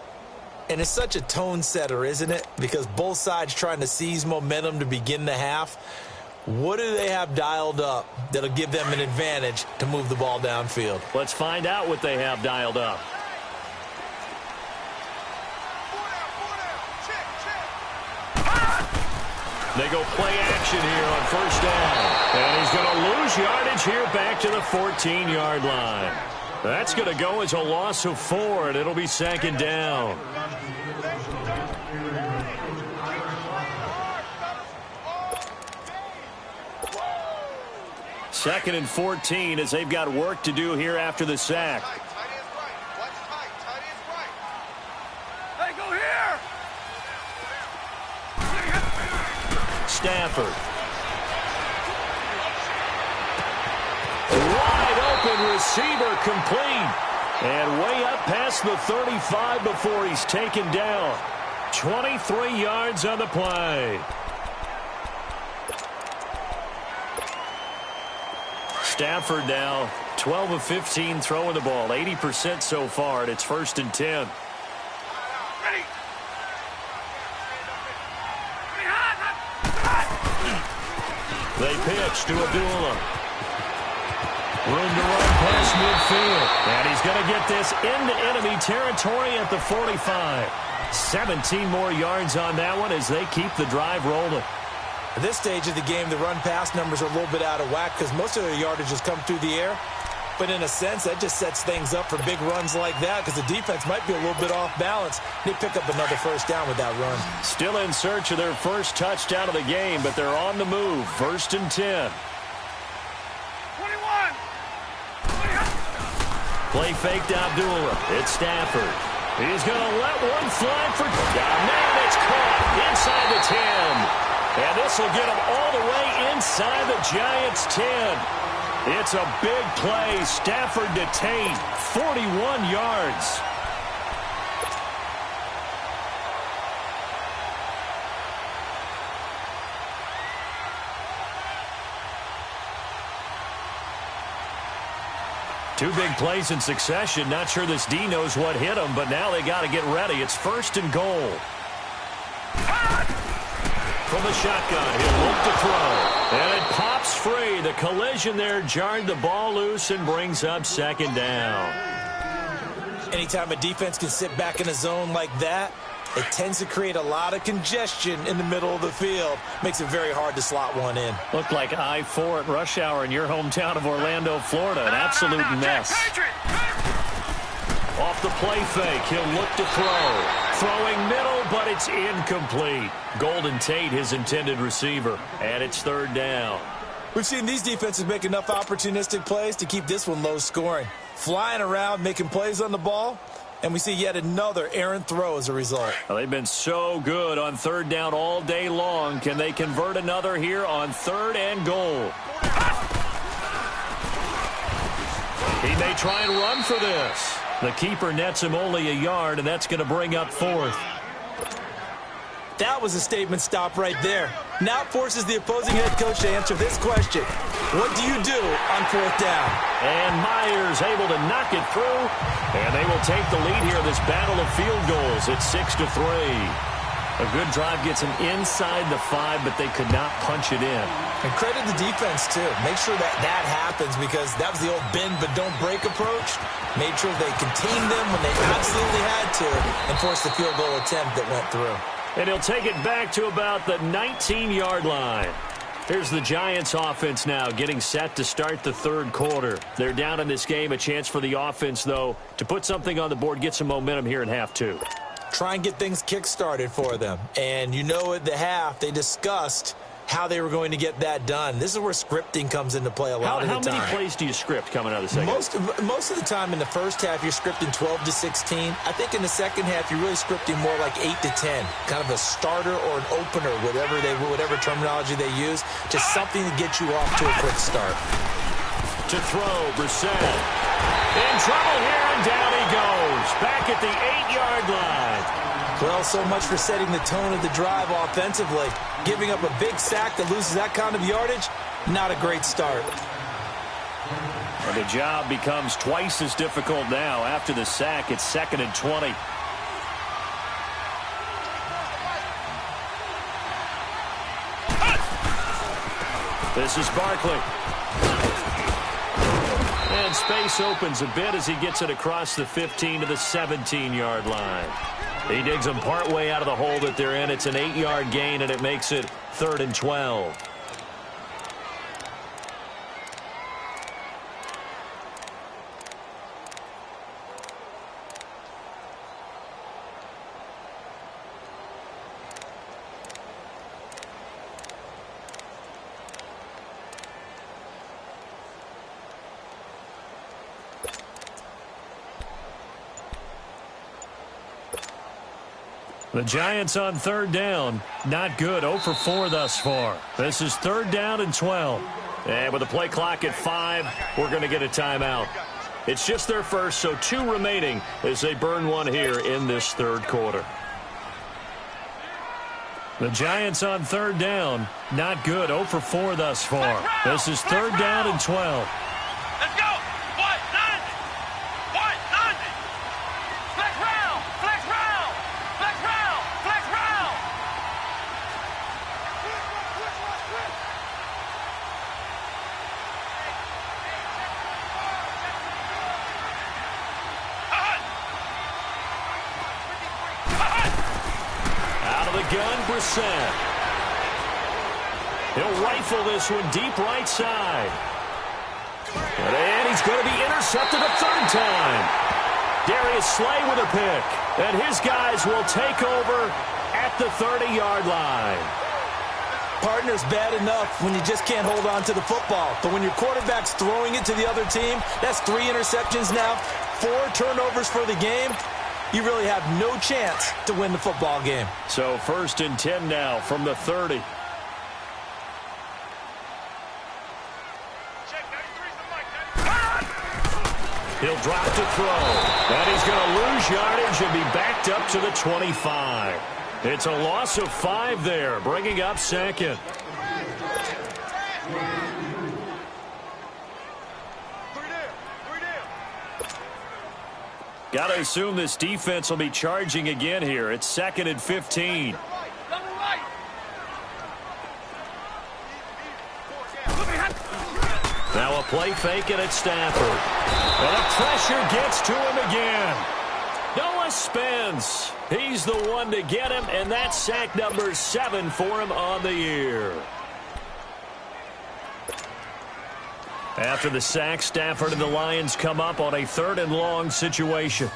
And it's such a tone setter, isn't it? Because both sides trying to seize momentum to begin the half. What do they have dialed up that'll give them an advantage to move the ball downfield? Let's find out what they have dialed up. They go play action here on first down. And he's going to lose yardage here back to the 14-yard line. That's going to go as a loss of 4, and it'll be second down. Second and 14 as they've got work to do here after the sack. Hey, go here! Stafford. Wide open receiver complete. And way up past the 35 before he's taken down. 23 yards on the play. Stafford now 12 of 15 throwing the ball. 80% so far, and it's first and 10. They pitch to Abdullah. Room to run past midfield. And he's going to get this into enemy territory at the 45. 17 more yards on that one as they keep the drive rolling. At this stage of the game, the run-pass numbers are a little bit out of whack because most of their yardage has come through the air. But in a sense, that just sets things up for big runs like that because the defense might be a little bit off balance. They pick up another first down with that run. Still in search of their first touchdown of the game, but they're on the move. First and 10. 21! Play fake to Abdullah. It's Stafford. He's going to let one fly for down. Man, it's caught inside the 10. And this will get him all the way inside the Giants' 10. It's a big play. Stafford detained. 41 yards. Two big plays in succession. Not sure this D knows what hit him, but now they got to get ready. It's first and goal. From the shotgun, he'll look to throw. And it pops free. The collision there jarred the ball loose and brings up second down. Anytime a defense can sit back in a zone like that, it tends to create a lot of congestion in the middle of the field. Makes it very hard to slot one in. Looked like I-4 at rush hour in your hometown of Orlando, Florida. An absolute mess. Off the play fake, he'll look to throw. Throwing middle, but it's incomplete. Golden Tate, his intended receiver. And it's third down. We've seen these defenses make enough opportunistic plays to keep this one low scoring. Flying around, making plays on the ball. And we see yet another errant throw as a result. Well, they've been so good on third down all day long. Can they convert another here on third and goal? He may try and run for this. The keeper nets him only a yard, and that's going to bring up fourth. That was a statement stop right there. Now it forces the opposing head coach to answer this question. What do you do on fourth down? And Myers able to knock it through, and they will take the lead here in this battle of field goals. It's 6-3. A good drive gets them inside the 5, but they could not punch it in. And credit the defense, too. Make sure that that happens because that was the old bend but don't break approach. Made sure they contained them when they absolutely had to and forced the field goal attempt that went through. And he'll take it back to about the 19-yard line. Here's the Giants offense now getting set to start the third quarter. They're down in this game. A chance for the offense, though, to put something on the board, get some momentum here in half two. Try and get things kick-started for them. And you know at the half they discussed how they were going to get that done. This is where scripting comes into play a lot of the time. How many plays do you script coming out of the second half? Most of the time in the first half, you're scripting 12 to 16. I think in the second half, you're really scripting more like 8 to 10. Kind of a starter or an opener, whatever terminology they use. Just something to get you off to a quick start. To throw, Brissett. In trouble here, and down he goes. Back at the 8-yard line. Well, so much for setting the tone of the drive offensively. Giving up a big sack that loses that kind of yardage, not a great start. And the job becomes twice as difficult now. After the sack, it's 2nd and 20. This is Barkley. And space opens a bit as he gets it across the 15 to the 17-yard line. He digs them partway out of the hole that they're in. It's an 8-yard gain, and it makes it 3rd and 12. The Giants on 3rd down. Not good. 0 for 4 thus far. This is 3rd down and 12. And with the play clock at 5, we're going to get a timeout. It's just their first, so 2 remaining as they burn one here in this 3rd quarter. The Giants on 3rd down. Not good. 0 for 4 thus far. This is 3rd down and 12. Let's go! White 90! White 90! Flex round! Flex round! Flex round! Flex round! Out of the gun, Brissett. He'll rifle this one deep right side. And he's going to be intercepted a 3rd time. Darius Slay with a pick. And his guys will take over at the 30-yard line. Partner's bad enough when you just can't hold on to the football. But when your quarterback's throwing it to the other team, that's 3 interceptions now, 4 turnovers for the game. You really have no chance to win the football game. So 1st and 10 now from the 30. He'll drop to throw. And he's going to lose yardage and be backed up to the 25. It's a loss of 5 there, bringing up 2nd. Got to assume this defense will be charging again here. It's 2nd and 15. Now a play fake and it's Stafford. And the pressure gets to him again. Noah Spence. He's the one to get him, and that's sack number 7 for him on the year. After the sack, Stafford and the Lions come up on a 3rd and long situation.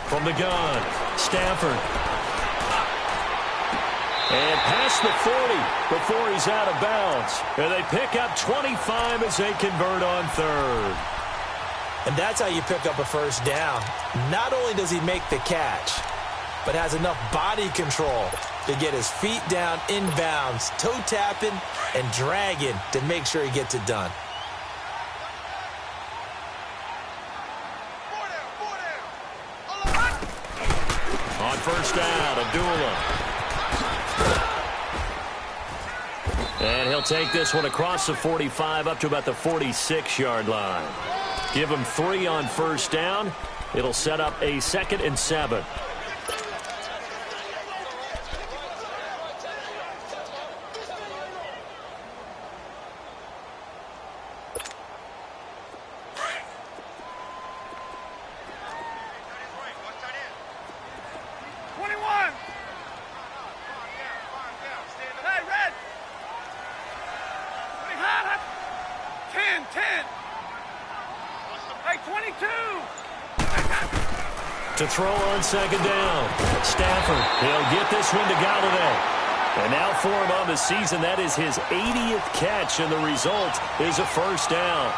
From the gun, Stafford. And past the 40 before he's out of bounds. And they pick up 25 as they convert on 3rd. And that's how you pick up a 1st down. Not only does he make the catch, but has enough body control to get his feet down inbounds, toe tapping and dragging to make sure he gets it done. On 1st down, Abdullah. And he'll take this one across the 45 up to about the 46-yard line. Give him 3 on 1st down. It'll set up a 2nd and 7. To throw on second down. Stafford, he'll get this one to Galladay. And now for him on the season, that is his 80th catch, and the result is a first down.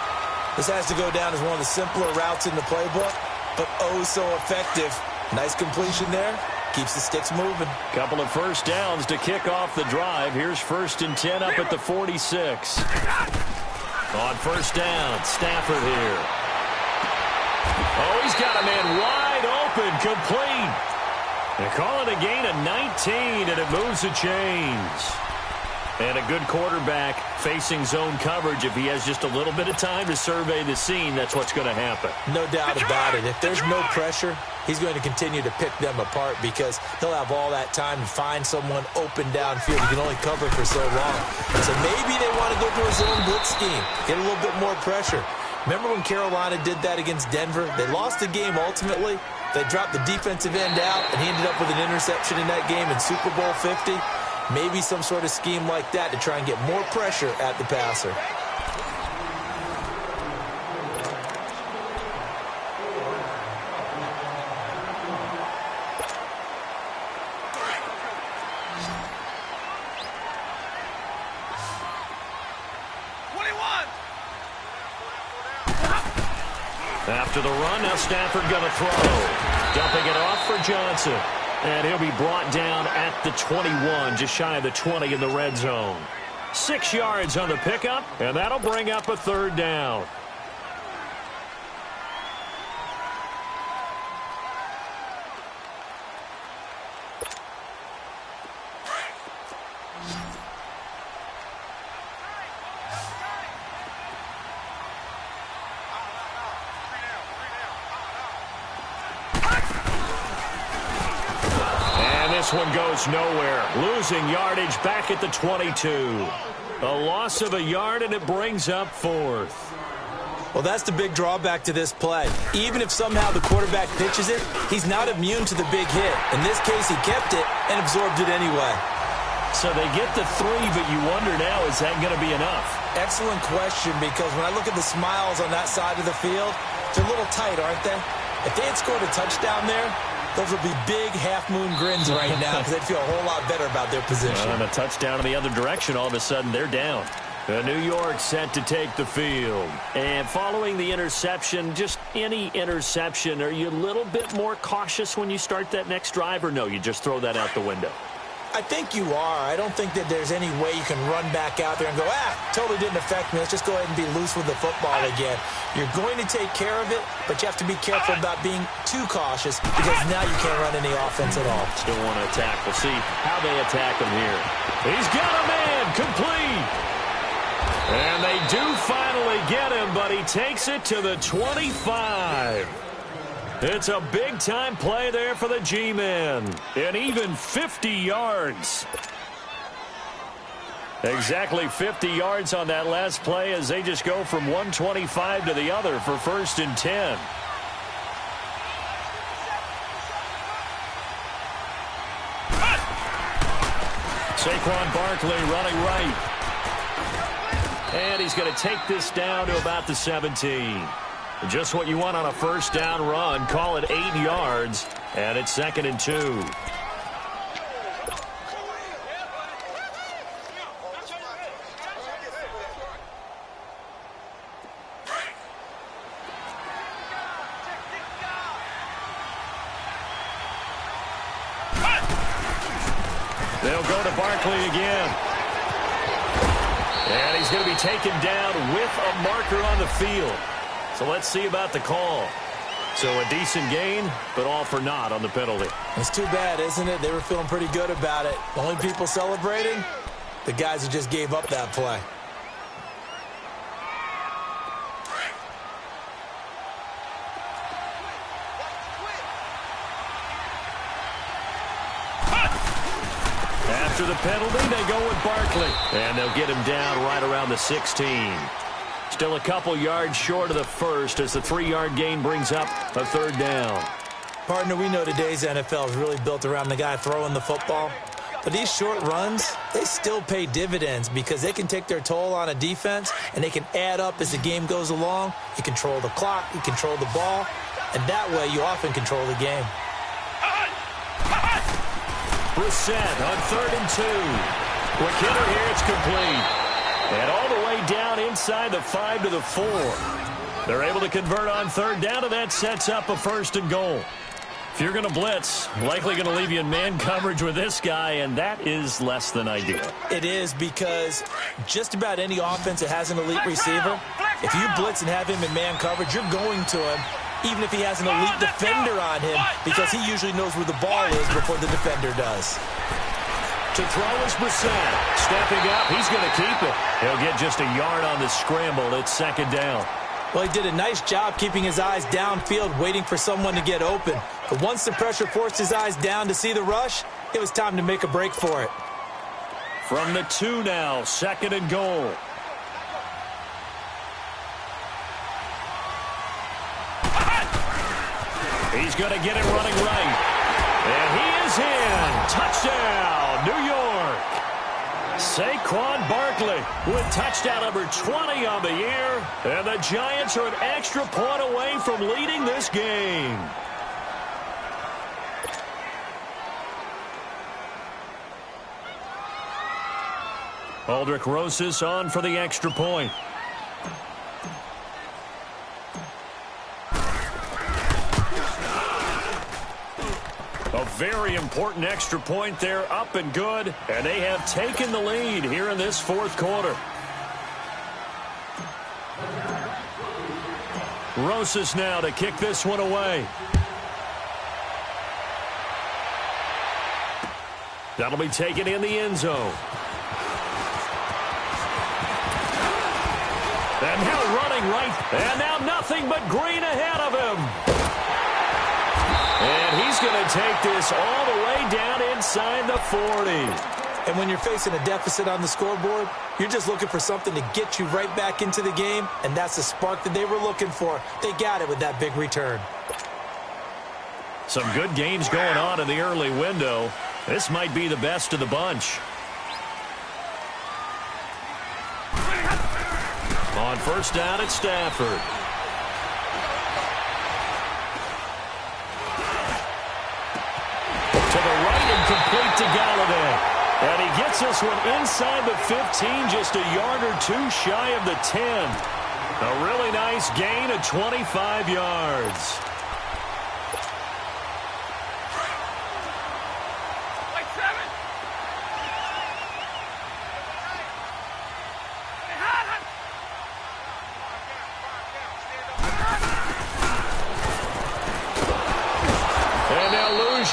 This has to go down as one of the simpler routes in the playbook, but oh so effective. Nice completion there. Keeps the sticks moving. Couple of first downs to kick off the drive. Here's 1st and 10 up at the 46. On first down, Stafford here. Oh, he's got a man wide open, complete. They call it a gain of 19, and it moves the chains. And a good quarterback facing zone coverage. If he has just a little bit of time to survey the scene, that's what's going to happen. No doubt about it. If there's no pressure, he's going to continue to pick them apart because he'll have all that time to find someone open downfield. He can only cover for so long. So maybe they want to go to a zone blitz scheme, get a little bit more pressure. Remember when Carolina did that against Denver? They lost the game ultimately. They dropped the defensive end out, and he ended up with an interception in that game in Super Bowl 50. Maybe some sort of scheme like that to try and get more pressure at the passer. After the run, now Stafford going to throw. Dumping it off for Johnson. And he'll be brought down at the 21, just shy of the 20 in the red zone. 6 yards on the pickup, and that'll bring up a third down. This one goes nowhere. Losing yardage back at the 22. A loss of a yard, and it brings up 4th. Well, that's the big drawback to this play. Even if somehow the quarterback pitches it, he's not immune to the big hit. In this case, he kept it and absorbed it anyway. So they get the 3, but you wonder now, is that going to be enough? Excellent question, because when I look at the smiles on that side of the field, they're a little tight, aren't they? If they had scored a touchdown there, those would be big half-moon grins right now because they'd feel a whole lot better about their position. And a touchdown in the other direction, all of a sudden they're down. New York set to take the field. And following the interception, just any interception, are you a little bit more cautious when you start that next drive, or no, you just throw that out the window? I think you are. I don't think that there's any way you can run back out there and go, totally didn't affect me. Let's just go ahead and be loose with the football again. You're going to take care of it, but you have to be careful about being too cautious because now you can't run any offense at all. Still want to attack. We'll see how they attack him here. He's got a man, complete. And they do finally get him, but he takes it to the 25. It's a big-time play there for the G-men. And even 50 yards. Exactly 50 yards on that last play as they just go from 125 to the other for 1st and 10. Saquon Barkley running right. And he's going to take this down to about the 17. Just what you want on a first down run. Call it 8 yards, and it's 2nd and 2. They'll go to Barkley again. And he's going to be taken down with a marker on the field. So let's see about the call. So a decent gain, but all for naught on the penalty. It's too bad, isn't it? They were feeling pretty good about it. The only people celebrating, the guys who just gave up that play. After the penalty, they go with Barkley. And they'll get him down right around the 16. Still a couple yards short of the first as the 3-yard gain brings up a 3rd down. Partner, we know today's NFL is really built around the guy throwing the football. But these short runs, they still pay dividends because they can take their toll on a defense and they can add up as the game goes along. You control the clock, you control the ball, and that way you often control the game. Brissett on 3rd and 2. Quick hitter here, it's complete. And all the way down inside the 5 to the 4. They're able to convert on 3rd down, and that sets up a 1st and goal. If you're going to blitz, likely going to leave you in man coverage with this guy, and that is less than ideal. It is, because just about any offense that has an elite receiver, if you blitz and have him in man coverage, you're going to him, even if he has an elite defender on him, because he usually knows where the ball is before the defender does. To throw is Brissett. Stepping up, he's going to keep it. He'll get just a yard on the scramble. It's 2nd down. Well, he did a nice job keeping his eyes downfield, waiting for someone to get open. But once the pressure forced his eyes down to see the rush, it was time to make a break for it. From the 2 now, 2nd and goal. He's going to get it running right. And he is in. Touchdown, New York. Saquon Barkley with touchdown number 20 on the year. And the Giants are an extra point away from leading this game. Aldrich Rosas on for the extra point. A very important extra point there, up and good, and they have taken the lead here in this 4th quarter. Rosas now to kick this one away. That'll be taken in the end zone. And now running right, and now nothing but green ahead of him. And he's going to take this all the way down inside the 40. And when you're facing a deficit on the scoreboard, you're just looking for something to get you right back into the game, and that's the spark that they were looking for. They got it with that big return. Some good games going on in the early window. This might be the best of the bunch. On 1st down at Stafford. To the right and complete to Galladay. And he gets this one inside the 15, just a yard or 2 shy of the 10. A really nice gain of 25 yards.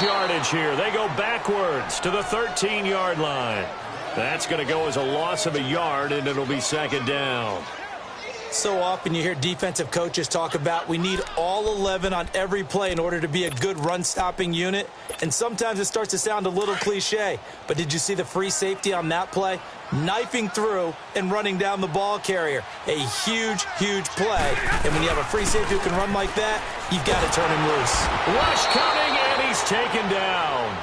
Yardage here. They go backwards to the 13-yard line. That's going to go as a loss of a yard, and it'll be 2nd down. So often you hear defensive coaches talk about we need all 11 on every play in order to be a good run-stopping unit, and sometimes it starts to sound a little cliche. But did you see the free safety on that play? Knifing through and running down the ball carrier. A huge, huge play. And when you have a free safety who can run like that, you've got to turn him loose. Rush coming, and he's taken down.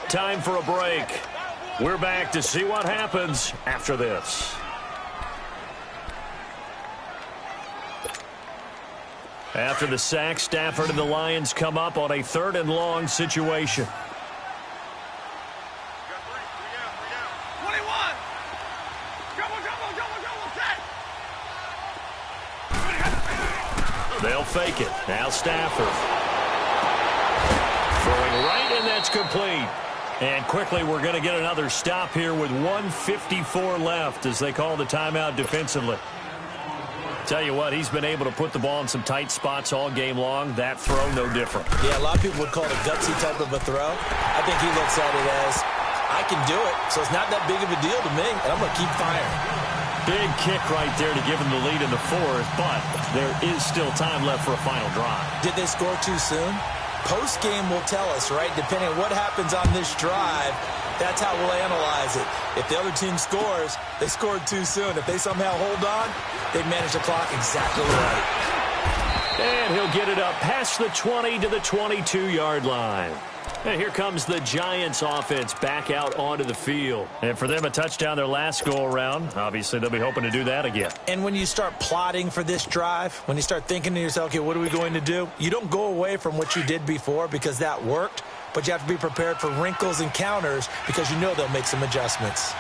Time for a break. We're back to see what happens after this. After the sack, Stafford and the Lions come up on a 3rd and long situation. 21. They'll fake it. Now Stafford. Throwing right, and that's complete. And quickly, we're going to get another stop here with 1:54 left as they call the timeout defensively. Tell you what, he's been able to put the ball in some tight spots all game long. That throw, no different. Yeah, a lot of people would call it a gutsy type of a throw. I think he looks at it as, I can do it, so it's not that big of a deal to me, and I'm going to keep firing. Big kick right there to give him the lead in the 4th, but there is still time left for a final drive. Did they score too soon? Post-game will tell us, right? Depending on what happens on this drive, that's how we'll analyze it. If the other team scores, they scored too soon. If they somehow hold on, they've managed the clock exactly right. And he'll get it up past the 20 to the 22-yard line. And here comes the Giants offense back out onto the field. And for them, a touchdown their last go-around. Obviously, they'll be hoping to do that again. And when you start plotting for this drive, when you start thinking to yourself, okay, what are we going to do? You don't go away from what you did before because that worked, but you have to be prepared for wrinkles and counters because you know they'll make some adjustments.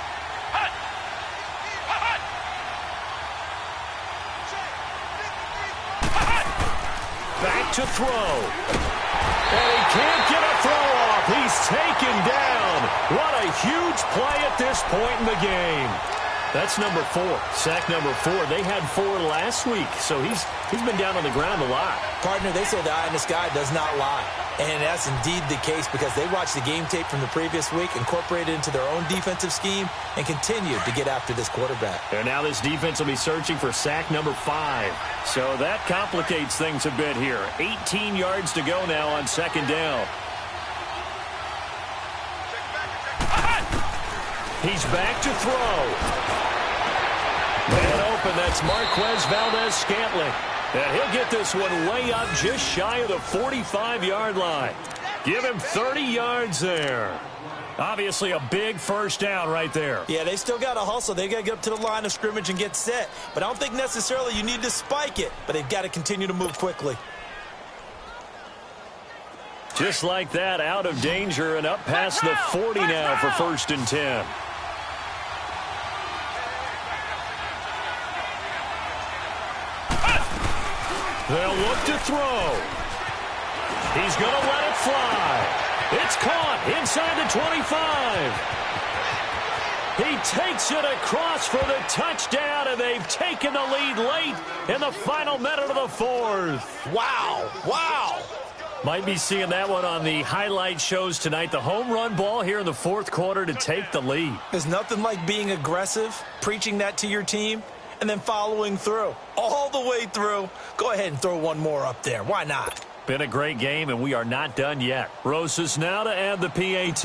Back to throw. And he can't get a throw off. He's taken down. What a huge play at this point in the game. That's number 4. Sack number 4. They had 4 last week, so he's been down on the ground a lot. Partner, they say the eye in the sky does not lie. And that's indeed the case because they watched the game tape from the previous week, incorporated it into their own defensive scheme, and continued to get after this quarterback. And now this defense will be searching for sack number 5. So that complicates things a bit here. 18 yards to go now on second down. He's back to throw. Man open, that's Marquez Valdez-Scantling. And he'll get this one way up just shy of the 45-yard line. Give him 30 yards there. Obviously a big first down right there. Yeah, they still got to hustle. They got to get up to the line of scrimmage and get set. But I don't think necessarily you need to spike it. But they've got to continue to move quickly. Just like that, out of danger and up past the 40 now for 1st and 10. They'll look to throw. He's going to let it fly. It's caught inside the 25. He takes it across for the touchdown, and they've taken the lead late in the final minute of the 4th. Wow. Wow. Might be seeing that one on the highlight shows tonight. The home run ball here in the 4th quarter to take the lead. There's nothing like being aggressive, preaching that to your team, and then following through. All the way through. Go ahead and throw one more up there. Why not? Been a great game, and we are not done yet. Rosas now to add the PAT.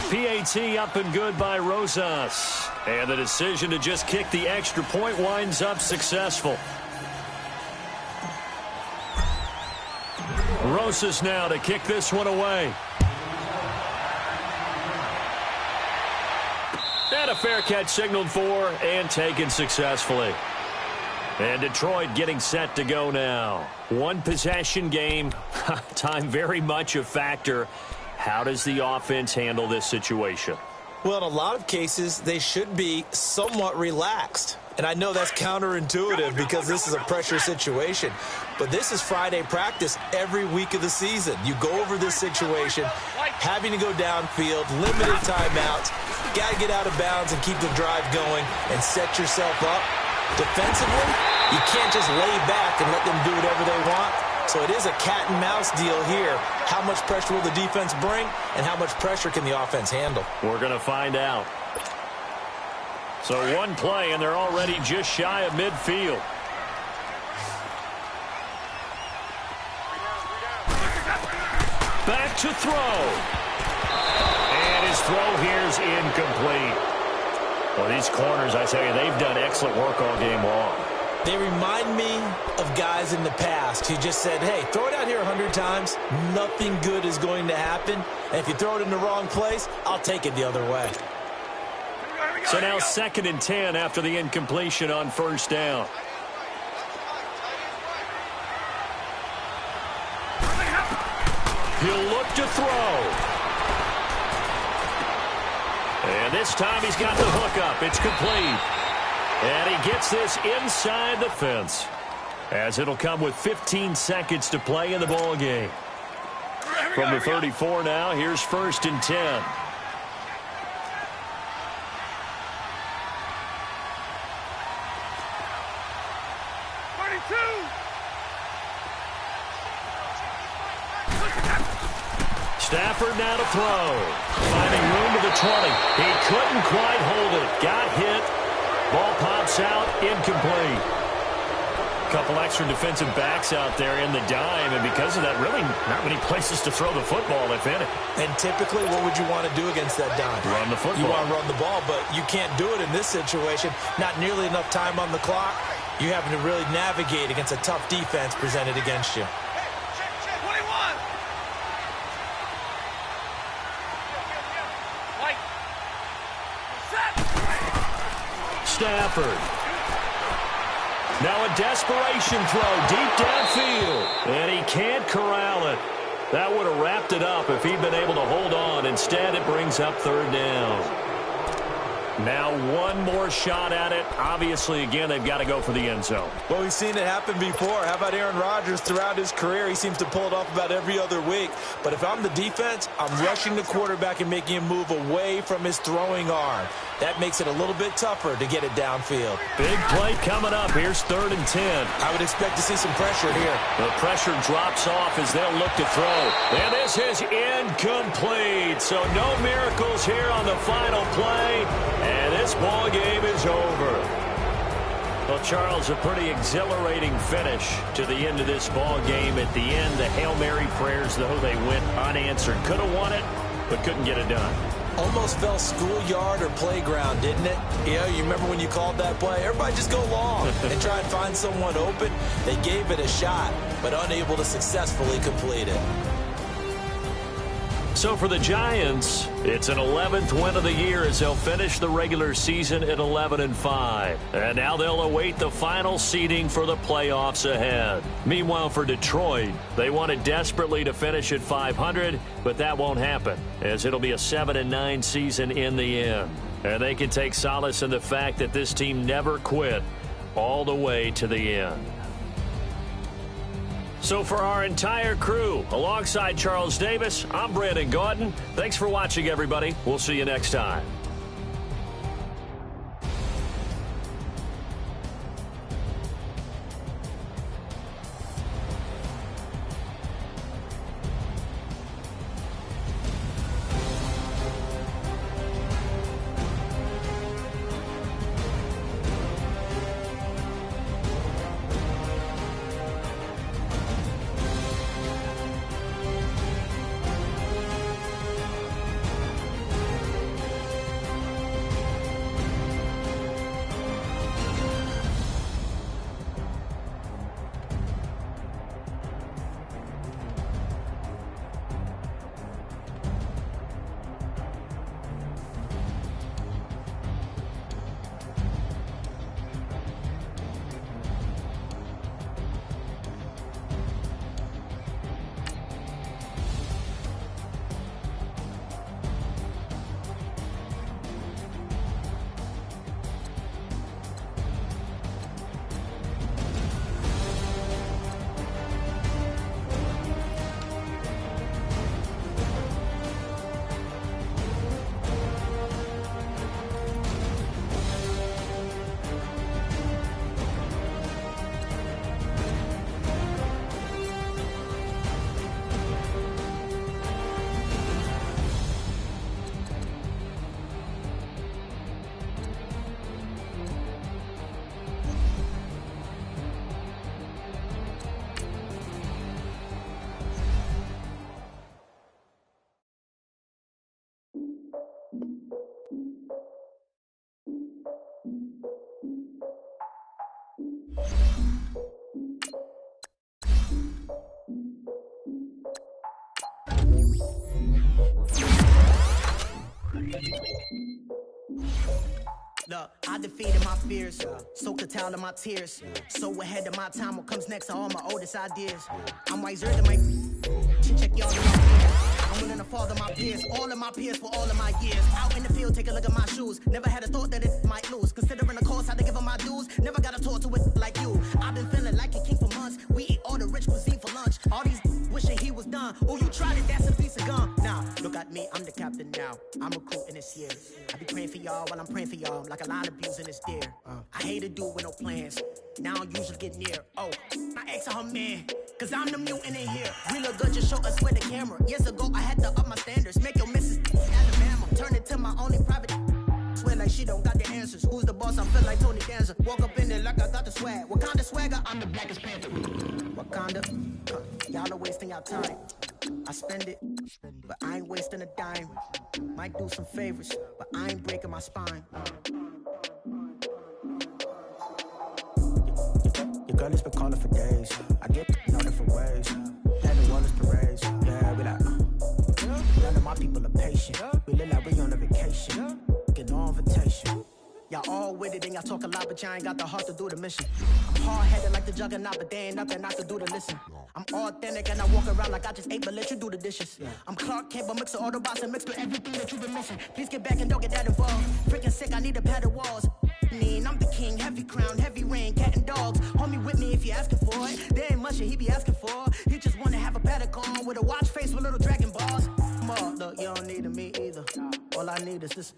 PAT up and good by Rosas. And the decision to just kick the extra point winds up successful. Rosas now to kick this one away. And a fair catch signaled for and taken successfully. And Detroit getting set to go now. One possession game. Time very much a factor. How does the offense handle this situation? Well, in a lot of cases, they should be somewhat relaxed. And I know that's counterintuitive because this is a pressure situation. But this is Friday practice every week of the season. You go over this situation, having to go downfield, limited timeouts. Got to get out of bounds and keep the drive going and set yourself up. Defensively, you can't just lay back and let them do whatever they want. So it is a cat and mouse deal here. How much pressure will the defense bring and how much pressure can the offense handle? We're going to find out. So one play and they're already just shy of midfield. Back to throw. And his throw here is incomplete. Well, these corners, I tell you, they've done excellent work all game long. They remind me of guys in the past who just said, hey, throw it out here 100 times. Nothing good is going to happen. And if you throw it in the wrong place, I'll take it the other way. So now 2nd and 10 after the incompletion on 1st down. He'll look to throw. And this time he's got the hook up. It's complete. And he gets this inside the fence. As it'll come with 15 seconds to play in the ball game. From the 34 now, here's 1st and 10. Stafford now to throw. Finding room to the 20. He couldn't quite hold it. Got hit. Ball pops out. Incomplete. Couple extra defensive backs out there in the dime, and because of that, really not many places to throw the football, if any. And typically, what would you want to do against that dime? Run the football. You want to run the ball, but you can't do it in this situation. Not nearly enough time on the clock. You having to really navigate against a tough defense presented against you. Check, 21. White. Set. Stafford. Now a desperation throw deep downfield, and he can't corral it. That would have wrapped it up if he'd been able to hold on. Instead, it brings up third down. Now one more shot at it. Obviously, again, they've got to go for the end zone. Well, we've seen it happen before. How about Aaron Rodgers throughout his career? He seems to pull it off about every other week. But if I'm the defense, I'm rushing the quarterback and making him move away from his throwing arm. That makes it a little bit tougher to get it downfield. Big play coming up. Here's 3rd and 10. I would expect to see some pressure here. The pressure drops off as they'll look to throw. And this is incomplete. So no miracles here on the final play. And this ball game is over. Well, Charles, a pretty exhilarating finish to the end of this ball game. At the end, the Hail Mary prayers, though, they went unanswered. Could have won it, but couldn't get it done. Almost fell schoolyard or playground, didn't it? You remember when you called that play? Everybody just go long and try and find someone open. They gave it a shot, but unable to successfully complete it. So for the Giants, it's an 11th win of the year as they'll finish the regular season at 11-5. And now they'll await the final seeding for the playoffs ahead. Meanwhile, for Detroit, they wanted desperately to finish at 500, but that won't happen as it'll be a 7-9 season in the end. And they can take solace in the fact that this team never quit all the way to the end. So for our entire crew, alongside Charles Davis, I'm Brandon Gaudin. Thanks for watching, everybody. We'll see you next time. Look, I defeated my fears, soaked the towel in my tears. So ahead of my time, what comes next are all my oldest ideas. I'm wiser than my check y'all in my fear. I'm willing to father my peers, all of my peers for all of my years. Out in the field, take a look at my shoes. Never had a thought that it might lose. Considering the cost, had to give them my dues. Never got a talk to it like you. I've been feeling like a king for months. We eat all the rich cuisine for lunch. All these wishing he was done. Oh, you tried it, that's a piece of gum. Now, look at me, I'm the captain now. I'm recruiting this year. I be praying for y'all while I'm praying for y'all. Like a line of abuse in this deer. I hate to do with no plans. Now I usually get near. Oh, my ex her man. Cause I'm the mutant in here. We look good, just show us with the camera. Years ago, I had to up my standards. Make your missus Alabama. Turn it to my only private. Swear like like she don't got the answers. Who's the boss? I feel like Tony Danza. Walk up in there like I got the swag. What kind of swagger? I'm the blackest panther. What kind of? Y'all are wasting your time. I spend it, but I ain't wasting a dime. Might do some favors, but I ain't breaking my spine. Your girl has been calling for days. I get no different ways. Had the wellness parades. Yeah, we like, none of my people are patient. We look like we on a vacation. Get no invitation. Y'all all with it and y'all talk a lot, but y'all ain't got the heart to do the mission. I'm hard-headed like the juggernaut, but there ain't nothing I can do to listen. I'm authentic and I walk around like I just ate, but let you do the dishes. I'm Clark Kent, but mix of Autobots and mix with everything that you've been missing. Please get back and don't get that involved. Freaking sick, I need a pad of walls. I'm the king, heavy crown, heavy rain, cat and dogs. Homie with me if you're asking for it. There ain't much that he be asking for. He just wanna have a paddock on with a watch face with little dragon balls. Look, you don't need me either. All I need is this.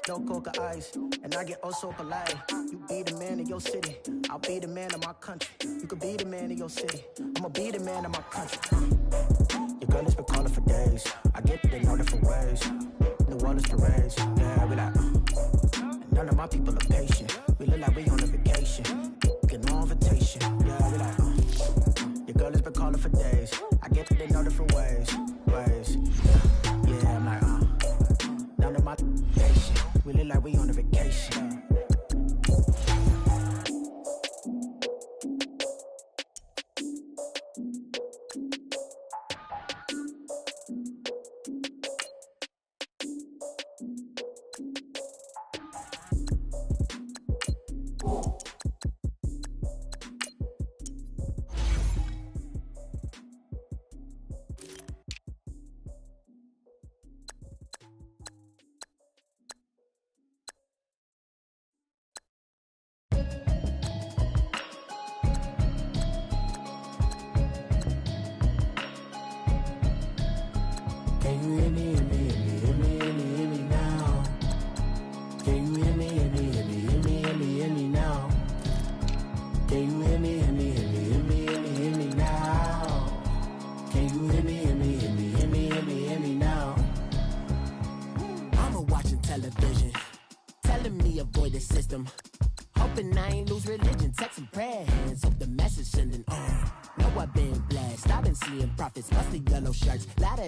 No coca ice, and I get oh so polite. You be the man of your city, I'll be the man of my country. You could be the man of your city, I'ma be the man of my country. Your girl has been calling for days. I get it in all different ways. The wellness parades, yeah, we like. None of my people are patient. We look like we on a vacation. Get no invitation, yeah, we like. Your girl has been calling for days. I get it in all different ways. Yeah, I'm like, none of my patient. We look like we on a vacation.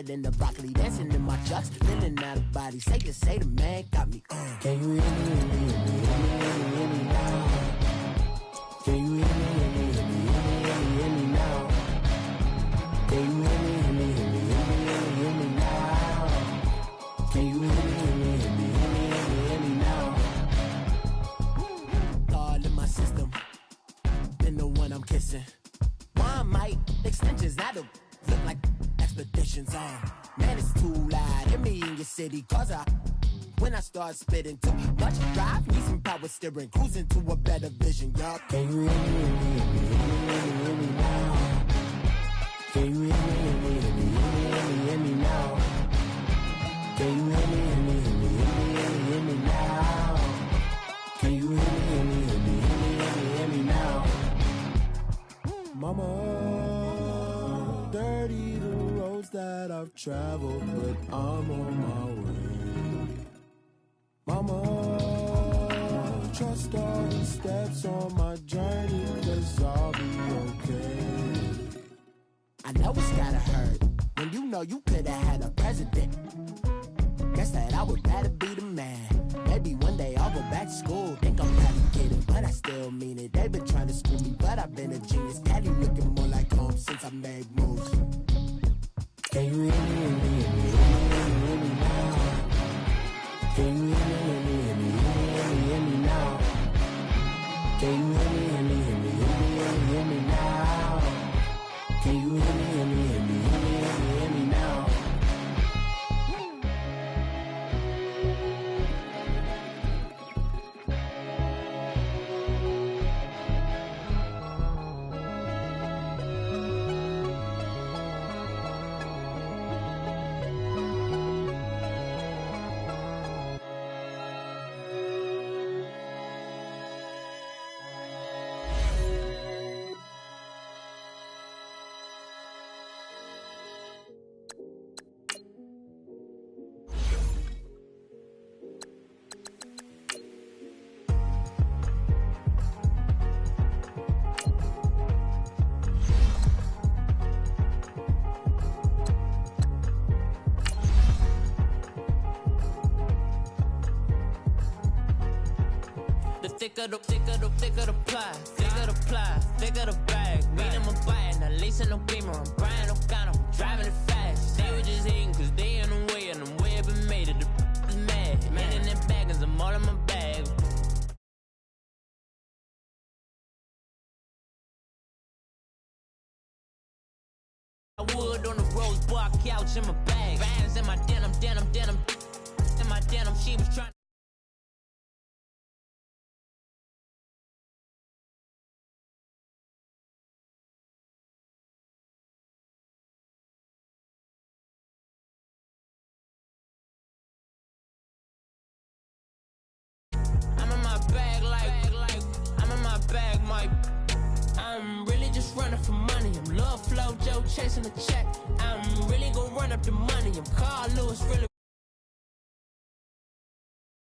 In the broccoli, dancing in my chucks, feeling out of body. Say the man got me. Can you hear me now? Can you hear me now? Can you hear me now? Can you hear me now? All in my system, been the one I'm kissing. One might extensions that'll look like expeditions on. Man, it's too loud. Hit me in your city, cause when I start spitting too much drive, need some power steering, cruising to a better vision, y'all. Can you hear me now? Can you hear me now? Can you hear me now? Can you hear me now? Mama, dirty the roads that I've traveled, but I'm on my way. Mama, trust all the steps on my journey, 'cause I'll be okay. I know it's gotta hurt when you know you could've had a president. Guess that I would rather be the man. Maybe one day I'll go back to school. Think I'm probably kidding, but I still mean it. They've been trying to screw me, but I've been a genius. Caddy looking more like home since I made moves. Can you hear me now? Can you hear me now? Can you hear me now? Can you hear me now? thick of the pie, thick of the ply, thick of the bag. Meet them a buying, a lace and no beamer. I'm Brian O'Connor, driving it fast. They were just hating cause they in the way, and the way I've been made it. The is mad. Man in them baggins, I'm all in my bag. Wood on the rose bar couch in my bag. Bands in my denim. In my denim, she was trying. I'm in my bag like I'm in my bag, Mike. I'm really just running for money. I'm Love Flow Joe chasing the check. I'm really gonna run up the money. I'm Carl Lewis, really.